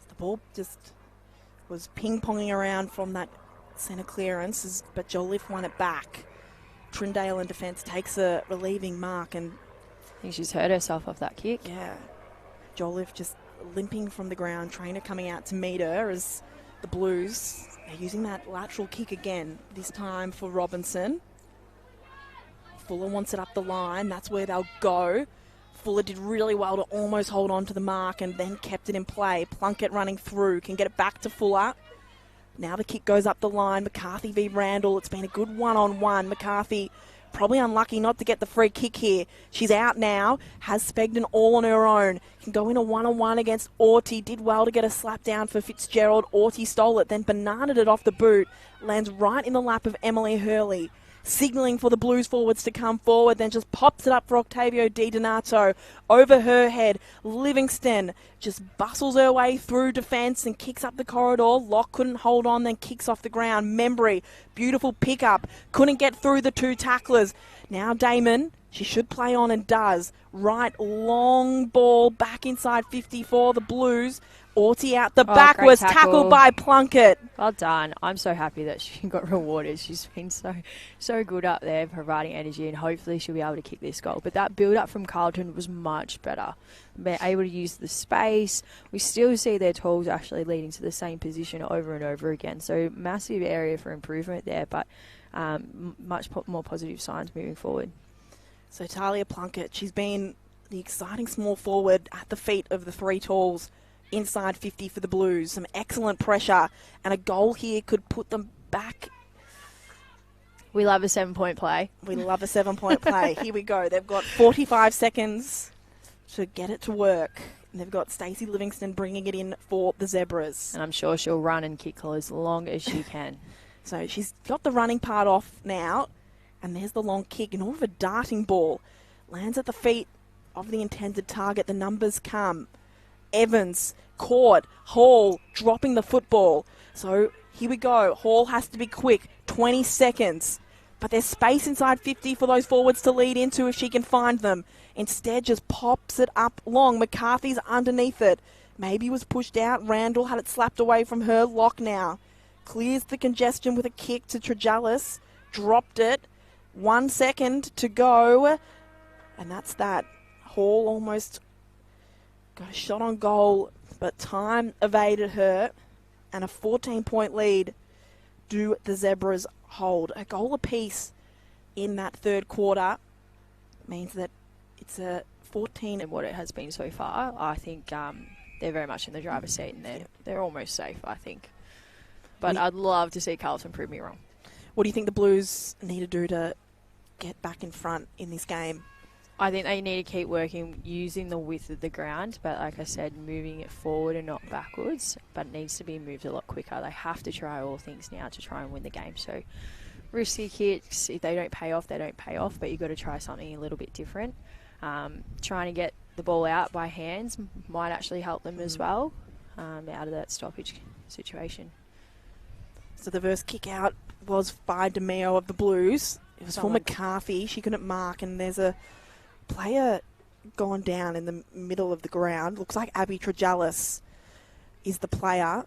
The ball just was ping-ponging around from that centre clearance, but Jolliffe won it back. Trindale in defence takes a relieving mark, and I think she's hurt herself off that kick. Yeah. Jolliffe just limping from the ground, trainer coming out to meet her as the Blues are using that lateral kick again, this time for Robinson. Fuller wants it up the line. That's where they'll go. Fuller did really well to almost hold on to the mark and then kept it in play. Plunkett running through, can get it back to Fuller. Now the kick goes up the line. McCarthy v. Randall. It's been a good one-on-one. McCarthy probably unlucky not to get the free kick here. She's out now. Has Spegden all on her own. Can go in a one-on-one against Orty. Did well to get a slap down for Fitzgerald. Orty stole it, then bananaed it off the boot. Lands right in the lap of Emily Hurley. Signalling for the Blues forwards to come forward, then just pops it up for Octavio Di Donato. Over her head, Livingston just bustles her way through defence and kicks up the corridor. Locke couldn't hold on, then kicks off the ground. Membry, beautiful pickup, couldn't get through the 2 tacklers. Now Damon, she should play on and does. Right, long ball back inside 54, the Blues. Orty out the back, was tackled by Plunkett. Well done. I'm so happy that she got rewarded. She's been so good up there, providing energy, and hopefully she'll be able to kick this goal. But that build-up from Carlton was much better. They're able to use the space. We still see their tools actually leading to the same position over and over again. So massive area for improvement there, but much more positive signs moving forward. So Talia Plunkett, she's been the exciting small forward at the feet of the three talls, inside 50 for the Blues. Some excellent pressure, and a goal here could put them back. We love a 7-point play. We love a 7-point play. Here we go. They've got 45 seconds to get it to work. And they've got Stacey Livingston bringing it in for the Zebras. And I'm sure she'll run and kick as long as she can. So she's got the running part off now. And there's the long kick. And all of a darting ball lands at the feet of the intended target. The numbers come. Evans, caught. Hall dropping the football. So here we go. Hall has to be quick. 20 seconds. But there's space inside 50 for those forwards to lead into if she can find them. Instead, just pops it up long. McCarthy's underneath it. Maybe was pushed out. Randall had it slapped away from her. Lock now. Clears the congestion with a kick to Trejalis. Dropped it. 1 second to go. And that's that. Hall almost got a shot on goal, but time evaded her. And a 14-point lead do the Zebras hold. A goal apiece in that third quarter means that it's a 14. And what it has been so far, I think they're very much in the driver's seat, and they're almost safe, I think. But I'd love to see Carlton prove me wrong. What do you think the Blues need to do to get back in front in this game? I think they need to keep working using the width of the ground, but like I said, moving it forward and not backwards, but it needs to be moved a lot quicker. They have to try all things now to try and win the game. So risky kicks, if they don't pay off, they don't pay off, but you've got to try something a little bit different. Trying to get the ball out by hands might actually help them as well out of that stoppage situation. So the first kick out was by DeMeo of the Blues. It was for McCarthy. She couldn't mark, and there's a player gone down in the middle of the ground. Looks like Abby Trejalis is the player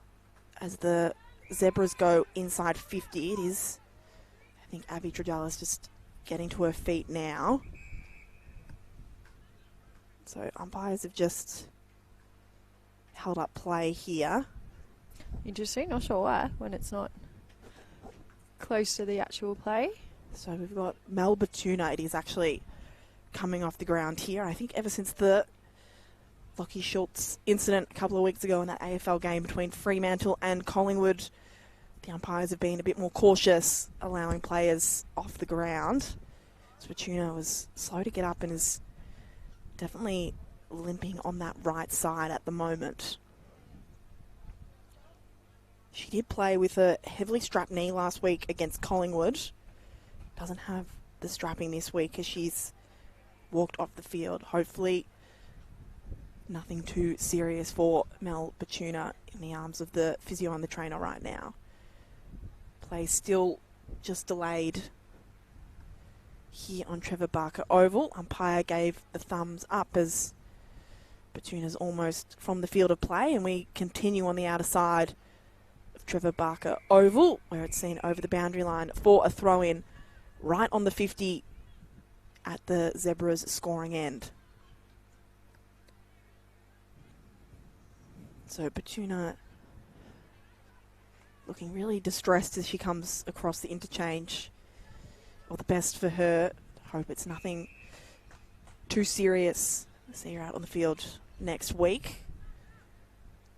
as the Zebras go inside 50. It is, I think, Abby Trejalis just getting to her feet now. So umpires have just held up play here. Interesting. Not sure why when it's not close to the actual play. So we've got Mel Batuna. It is actually coming off the ground here. I think ever since the Lockie Schultz incident a couple of weeks ago in that AFL game between Fremantle and Collingwood, the umpires have been a bit more cautious, allowing players off the ground. So Batuna was slow to get up and is definitely limping on that right side at the moment. She did play with a heavily strapped knee last week against Collingwood. Doesn't have the strapping this week as she's walked off the field. Hopefully nothing too serious for Mel Batuna in the arms of the physio and the trainer right now. Play still just delayed here on Trevor Barker Oval. Umpire gave the thumbs up as Batuna's almost from the field of play, and we continue on the outer side of Trevor Barker Oval, where it's seen over the boundary line for a throw-in right on the 50 at the Zebras scoring end. So Batuna looking really distressed as she comes across the interchange. All the best for her. Hope it's nothing too serious. See her out on the field next week.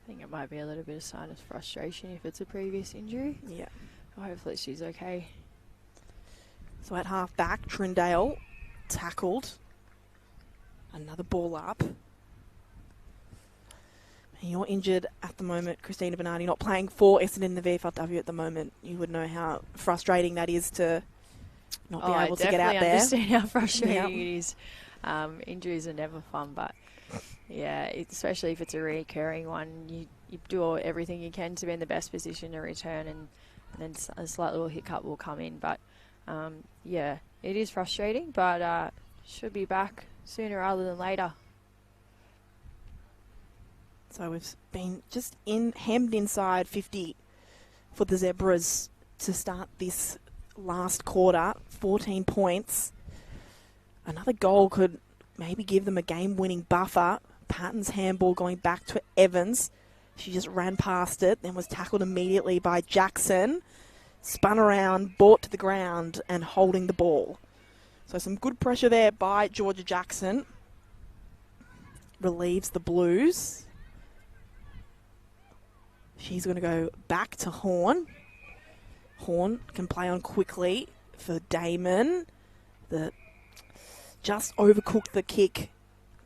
I think it might be a little bit of sign of frustration if it's a previous injury. Yeah. Hopefully she's okay. So at half back, Trindale tackled. Another ball up. And you're injured at the moment, Christina Bernardi, not playing for Essendon in the VFLW at the moment. You would know how frustrating that is to not be able to get out there. I understand how frustrating it is. Injuries are never fun, but yeah, especially if it's a recurring one, you do everything you can to be in the best position to return, and then a slight little hiccup will come in. But yeah, it is frustrating, but should be back sooner rather than later. So we've been just hemmed inside 50 for the Zebras to start this last quarter. 14 points. Another goal could maybe give them a game-winning buffer. Patton's handball going back to Evans. She just ran past it, then was tackled immediately by Jackson. Spun around, brought to the ground, and holding the ball. So some good pressure there by Georgia Jackson. relieves the Blues. She's going to go back to Horn. Horn can play on quickly for Damon. Just overcooked the kick,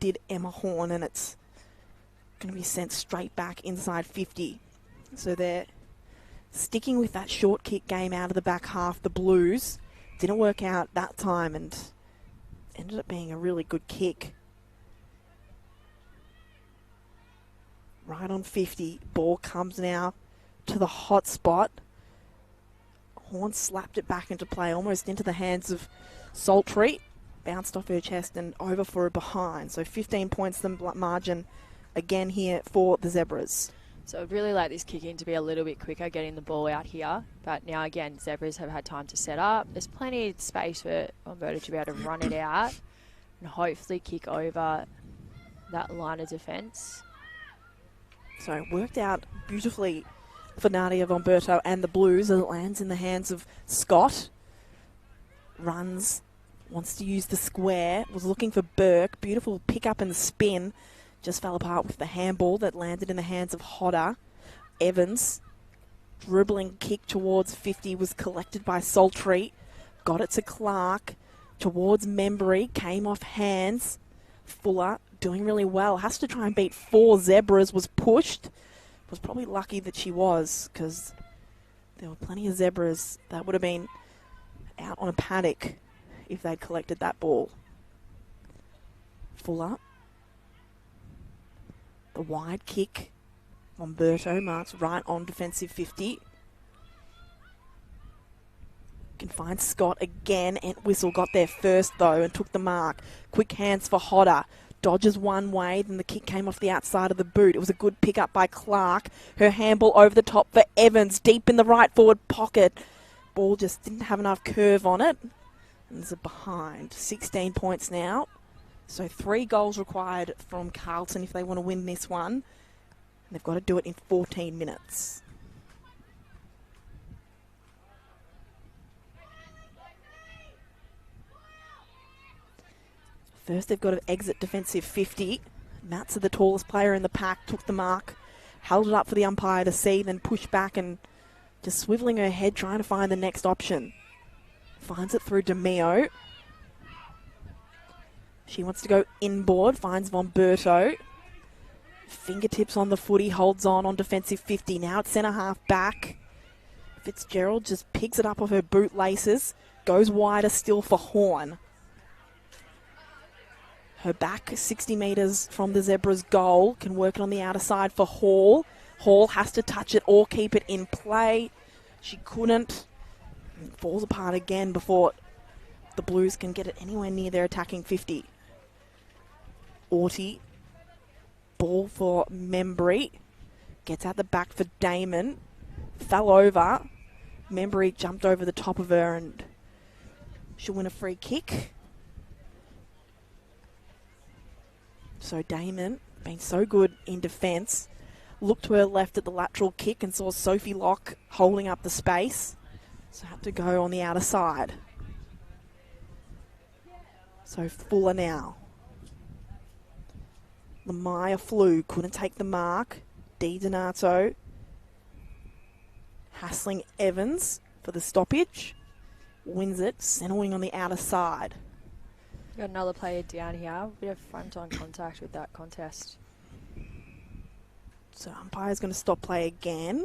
did Emma Horn, and it's going to be sent straight back inside 50. So they're sticking with that short kick game out of the back half. The Blues didn't work out that time and ended up being a really good kick. Right on 50. Ball comes now to the hot spot. Horn slapped it back into play, almost into the hands of Saltry. Bounced off her chest and over for a behind. So 15 points the margin again here for the Zebras. So I'd really like this kick in to be a little bit quicker getting the ball out here. But now again, Zebras have had time to set up. There's plenty of space for Umberto to be able to run it out and hopefully kick over that line of defence. So it worked out beautifully for Nadia Umberto and the Blues as it lands in the hands of Scott. Runs, wants to use the square, was looking for Burke. Beautiful pick up and spin. Just fell apart with the handball that landed in the hands of Hodder. Evans, dribbling kick towards 50, was collected by Saltry. Got it to Clark. Towards Membry, came off hands. Fuller doing really well. Has to try and beat 4 Zebras. Was pushed. Was probably lucky that she was, because there were plenty of Zebras that would have been out on a paddock if they'd collected that ball. Fuller. The wide kick. Umberto marks right on defensive 50. Can find Scott again. Entwistle got there first though and took the mark. Quick hands for Hodder. Dodges one way, then the kick came off the outside of the boot. It was a good pick up by Clark. Her handball over the top for Evans, deep in the right forward pocket. Ball just didn't have enough curve on it. And there's a behind. 16 points now. So 3 goals required from Carlton if they want to win this one. And they've got to do it in 14 minutes. First, they've got to exit defensive 50. Matza, the tallest player in the pack, took the mark, held it up for the umpire to see, then pushed back and just swiveling her head, trying to find the next option. Finds it through DeMeo. She wants to go inboard, finds Umberto. Fingertips on the footy, holds on defensive 50. Now it's centre half back. Fitzgerald just picks it up off her bootlaces, goes wider still for Horn. Her back 60 metres from the Zebras' goal. Can work it on the outer side for Hall. Hall has to touch it or keep it in play. She couldn't. It falls apart again before the Blues can get it anywhere near their attacking 50. Orty. Ball for Membry. Gets out the back for Damon. Fell over. Membry jumped over the top of her and she'll win a free kick. So Damon, been so good in defence, looked to her left at the lateral kick and saw Sophie Locke holding up the space. So had to go on the outer side. So Fuller now. Lamaya flew, couldn't take the mark. Di Donato hassling Evans for the stoppage. Wins it, centering on the outer side. Got another player down here. A bit of front-on contact with that contest. So umpire's going to stop play again.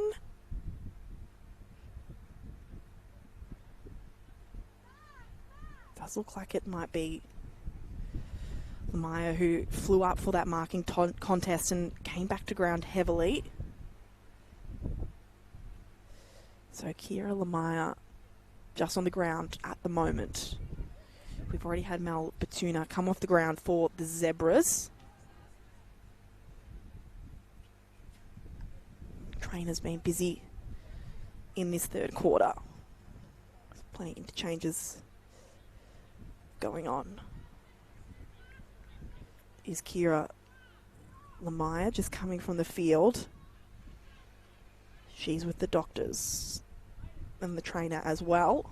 Does look like it might be Lamaya who flew up for that marking contest and came back to ground heavily. So Kira Lamaya just on the ground at the moment. We've already had Mel Batuna come off the ground for the Zebras. Trainer's been busy in this third quarter. There's plenty of interchanges going on. Is Kira Lamaya just coming from the field. She's with the doctors and the trainer as well.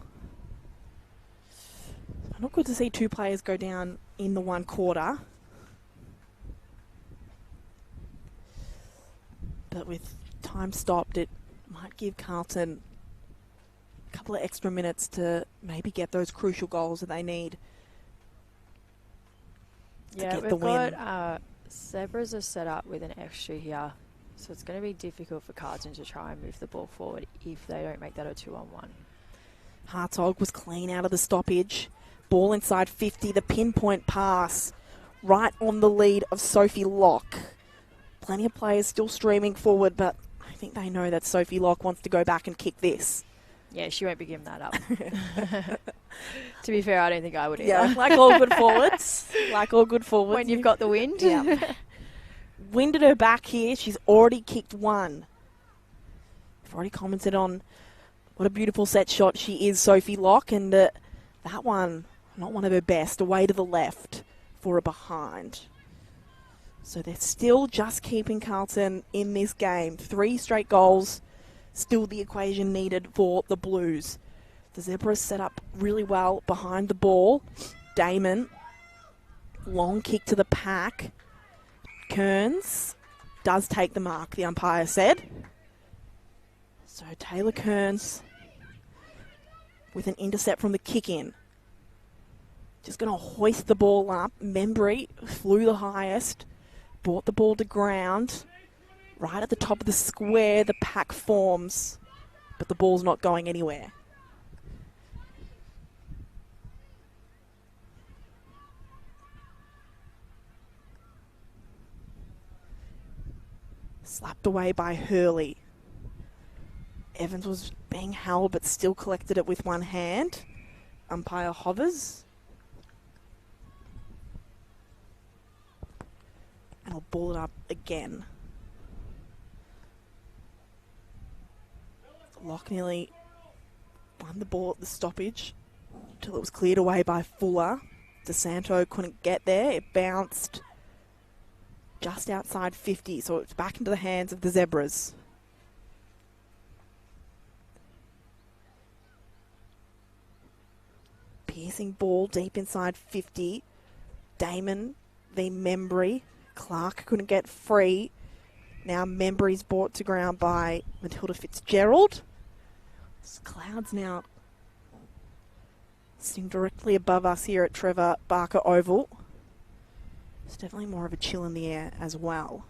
Not good to see 2 players go down in the 1 quarter. but with time stopped, it might give Carlton a couple of extra minutes to maybe get those crucial goals that they need to get the win. Got Zebras are set up with an extra here, so it's going to be difficult for Carlton to try and move the ball forward if they don't make that a 2-on-1. Hartog was clean out of the stoppage. Ball inside 50, the pinpoint pass right on the lead of Sophie Locke. Plenty of players still streaming forward, but I think they know that Sophie Locke wants to go back and kick this. Yeah, she won't be giving that up. To be fair, I don't think I would either. Yeah, like all good forwards. When you've got the wind. Yeah. Winded her back here. She's already kicked one. I've already commented on what a beautiful set shot she is, Sophie Locke, and that one, not one of her best, away to the left for a behind. So they're still just keeping Carlton in this game. 3 straight goals, still the equation needed for the Blues. The Zebras set up really well behind the ball. Damon, long kick to the pack. Kearns does take the mark, the umpire said. So Taylor Kearns with an intercept from the kick-in. Just going to hoist the ball up. Membry flew the highest, brought the ball to ground. Right at the top of the square, the pack forms, but the ball's not going anywhere. Slapped away by Hurley. Evans was being held but still collected it with one hand. Umpire hovers. And I'll ball it up again. Locke nearly won the ball at the stoppage until it was cleared away by Fuller. DeSanto couldn't get there. It bounced just outside 50, so it's back into the hands of the Zebras. Piercing ball deep inside 50. Damon v. Membry. Clark couldn't get free. Now Membry's brought to ground by Matilda Fitzgerald. This clouds now sitting directly above us here at Trevor Barker Oval. There's definitely more of a chill in the air as well.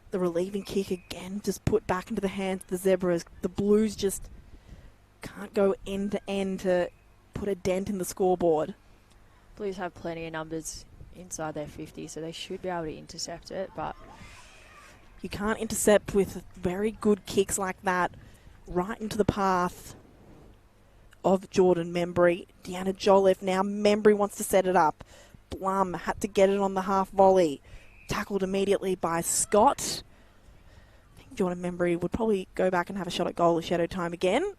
The relieving kick again just put back into the hands of the Zebras. The Blues just can't go end to end to put a dent in the scoreboard. Blues have plenty of numbers inside their 50, so they should be able to intercept it, but you can't intercept with very good kicks like that right into the path of Jordan Membry. Deanna Jolliffe now. Membry wants to set it up. Blum had to get it on the half volley. Tackled immediately by Scott. I think Jordan Membry would probably go back and have a shot at goal if shadow time again.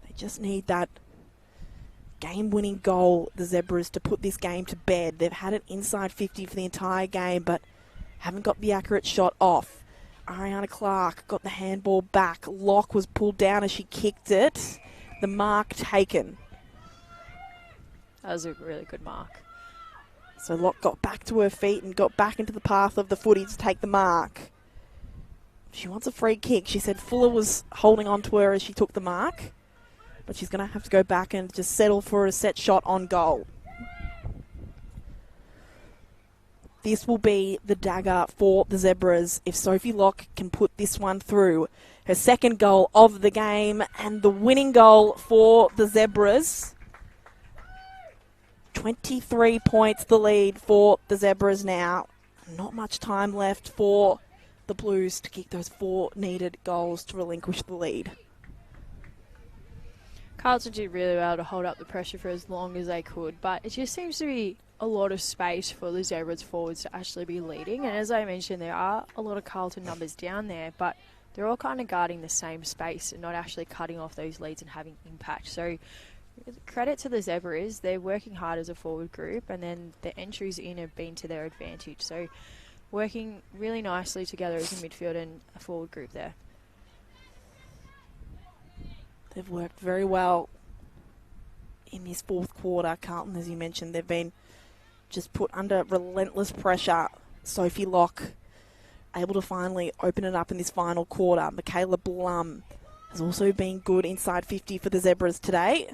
They just need that game-winning goal, the Zebras, to put this game to bed. They've had it inside 50 for the entire game, but haven't got the accurate shot off. Ariana Clark got the handball back. Locke was pulled down as she kicked it. The mark taken. That was a really good mark. So Locke got back to her feet and got back into the path of the footy to take the mark. She wants a free kick. She said Fuller was holding on to her as she took the mark, but she's going to have to go back and just settle for a set shot on goal. This will be the dagger for the Zebras if Sophie Locke can put this one through. Her second goal of the game and the winning goal for the Zebras. 23 points the lead for the Zebras now. Not much time left for the Blues to kick those 4 needed goals to relinquish the lead. Carlton did really well to hold up the pressure for as long as they could, but it just seems to be a lot of space for the Zebras forwards to actually be leading. And as I mentioned, there are a lot of Carlton numbers down there, but they're all kind of guarding the same space and not actually cutting off those leads and having impact. So credit to the Zebras. They're working hard as a forward group, and then the entries in have been to their advantage. So working really nicely together as a midfield and a forward group there. They've worked very well in this 4th quarter. Carlton, as you mentioned, they've been just put under relentless pressure Sophie Locke able to finally open it up in this final quarter. Michaela Blum has also been good inside 50 for the Zebras today.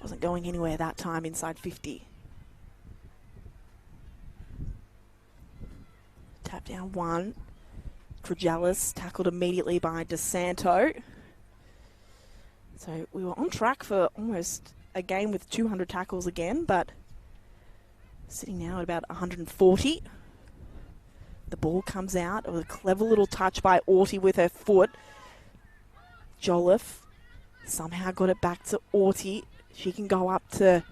Wasn't going anywhere that time inside 50. Tap down one. Tregellis tackled immediately by DeSanto. So we were on track for almost a game with 200 tackles again, but sitting now at about 140. The ball comes out. It was a clever little touch by Autie with her foot. Jolliffe somehow got it back to Autie. She can go up to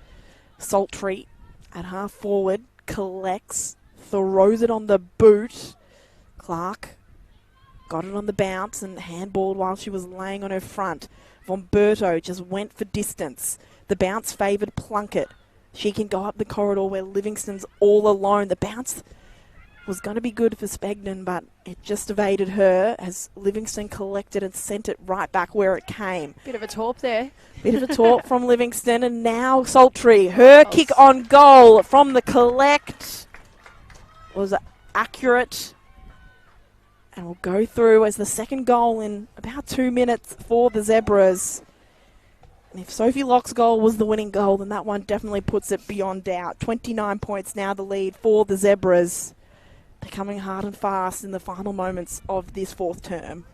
Saltree at half forward. Collects. Throws it on the boot. Clark got it on the bounce and handballed while she was laying on her front. Vomberto just went for distance. The bounce favoured Plunkett. She can go up the corridor where Livingston's all alone. The bounce was going to be good for Spegnan, but it just evaded her as Livingston collected and sent it right back where it came. Bit of a torp there. Bit of a torp from Livingston, and now Saltree. Her kick on goal from the collect was accurate and will go through as the second goal in about 2 minutes for the Zebras. And if Sophie Locke's goal was the winning goal, then that one definitely puts it beyond doubt. 29 points now the lead for the Zebras. They're coming hard and fast in the final moments of this fourth term.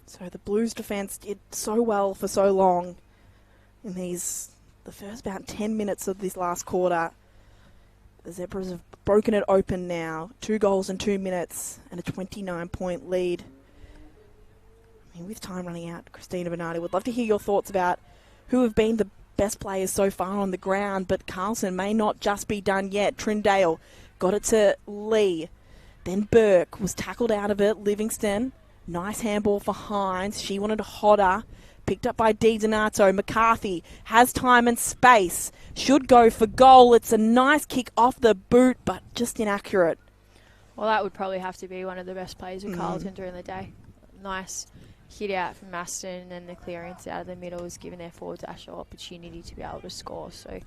So the Blues defence did so well for so long in the first about 10 minutes of this last quarter. The Zebras have broken it open now. 2 goals in 2 minutes and a 29-point lead. I mean, with time running out, Christina Bernardi, would love to hear your thoughts about who have been the best players so far on the ground, but Carlton may not just be done yet. Trindale got it to Lee. Then Burke was tackled out of it. Livingston, nice handball for Hines. She wanted a hotter. Picked up by Di Donato. McCarthy has time and space. Should go for goal. It's a nice kick off the boot, but just inaccurate. Well, that would probably have to be one of the best plays with Carlton during the day. Nice hit out from Maston, and the clearance out of the middle is giving their forward dash an opportunity to be able to score. So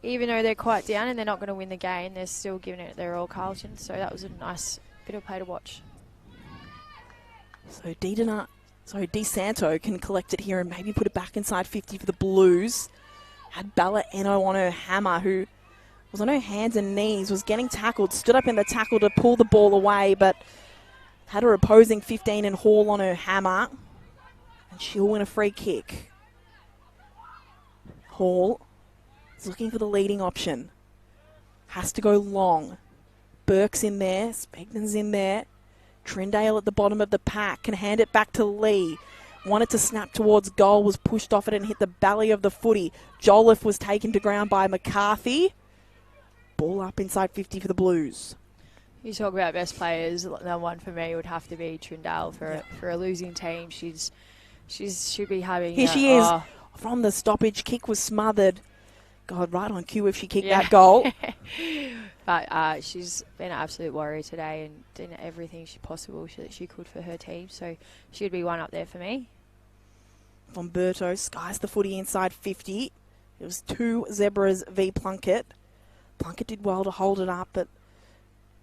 even though they're quite down and they're not going to win the game, they're still giving it their all, Carlton. So that was a nice bit of play to watch. So Di Santo can collect it here and maybe put it back inside 50 for the Blues. Had Bella Eno on her hammer, who was on her hands and knees, was getting tackled, stood up in the tackle to pull the ball away, but had her opposing 15 and Hall on her hammer. And she'll win a free kick. Hall is looking for the leading option. Has to go long. Burke's in there. Spegnan's in there. Trindale at the bottom of the pack can hand it back to Lee. Wanted to snap towards goal, was pushed off it and hit the belly of the footy. Jolliffe was taken to ground by McCarthy. Ball up inside 50 for the Blues. You talk about best players. The one for me would have to be Trindale for a losing team. She should be having. Here she is from the stoppage. Kick was smothered. God, right on cue if she kicked that goal. But she's been an absolute warrior today and done everything she could for her team. So she'd be one up there for me. Vomberto skies the footy inside 50. It was 2 Zebras v Plunkett. Plunkett did well to hold it up, but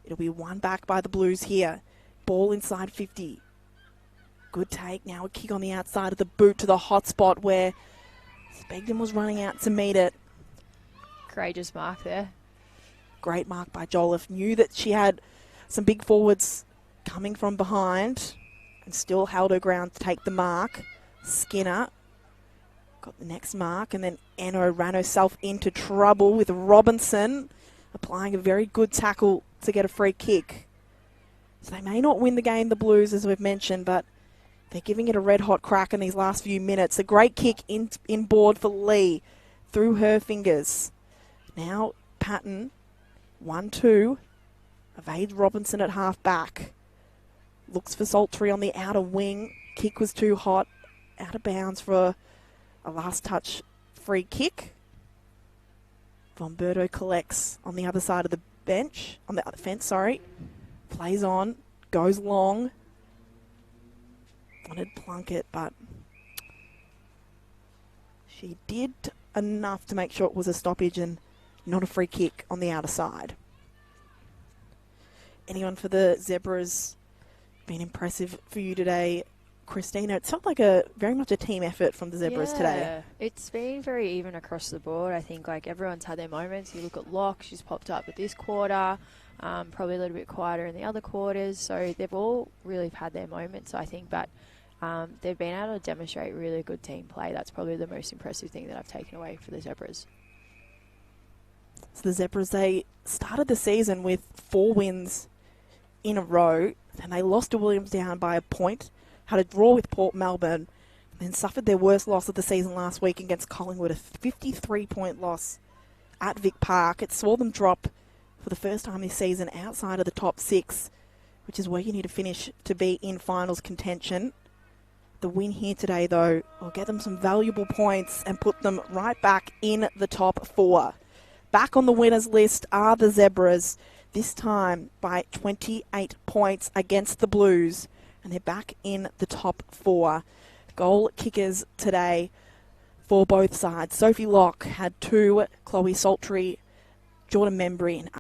it'll be one back by the Blues here. Ball inside 50. Good take. Now a kick on the outside of the boot to the hot spot where Spegden was running out to meet it. Courageous mark there. Great mark by Jolliffe. Knew that she had some big forwards coming from behind and still held her ground to take the mark. Skinner got the next mark, and then Eno ran herself into trouble with Robinson applying a very good tackle to get a free kick. So they may not win the game, the Blues, as we've mentioned, but they're giving it a red-hot crack in these last few minutes. A great kick in board for Lee through her fingers. Now Patton, 1-2, evades Robinson at half-back. Looks for Saltree on the outer wing. Kick was too hot. Out of bounds for a last-touch free kick. Vomberto collects on the other side of the bench, on the fence, sorry. Plays on, goes long. Wanted Plunkett, but she did enough to make sure it was a stoppage and not a free kick on the outer side. Anyone for the Zebras been impressive for you today, Christina? It felt like very much a team effort from the Zebras today. It's been very even across the board. I think like everyone's had their moments. You look at Locke, she's popped up with this quarter, probably a little bit quieter in the other quarters. So they've all really had their moments, I think, but they've been able to demonstrate really good team play. That's probably the most impressive thing that I've taken away for the Zebras. So the Zebras, they started the season with 4 wins in a row, and they lost to Williamstown by a point, had a draw with Port Melbourne, and then suffered their worst loss of the season last week against Collingwood, a 53-point loss at Vic Park. It saw them drop for the first time this season outside of the top 6, which is where you need to finish to be in finals contention. The win here today, though, will get them some valuable points and put them right back in the top 4. Back on the winners list are the Zebras, this time by 28 points against the Blues, and they're back in the top 4. Goal kickers today for both sides. Sophie Locke had 2, Chloe Saltry, Jordan Membry and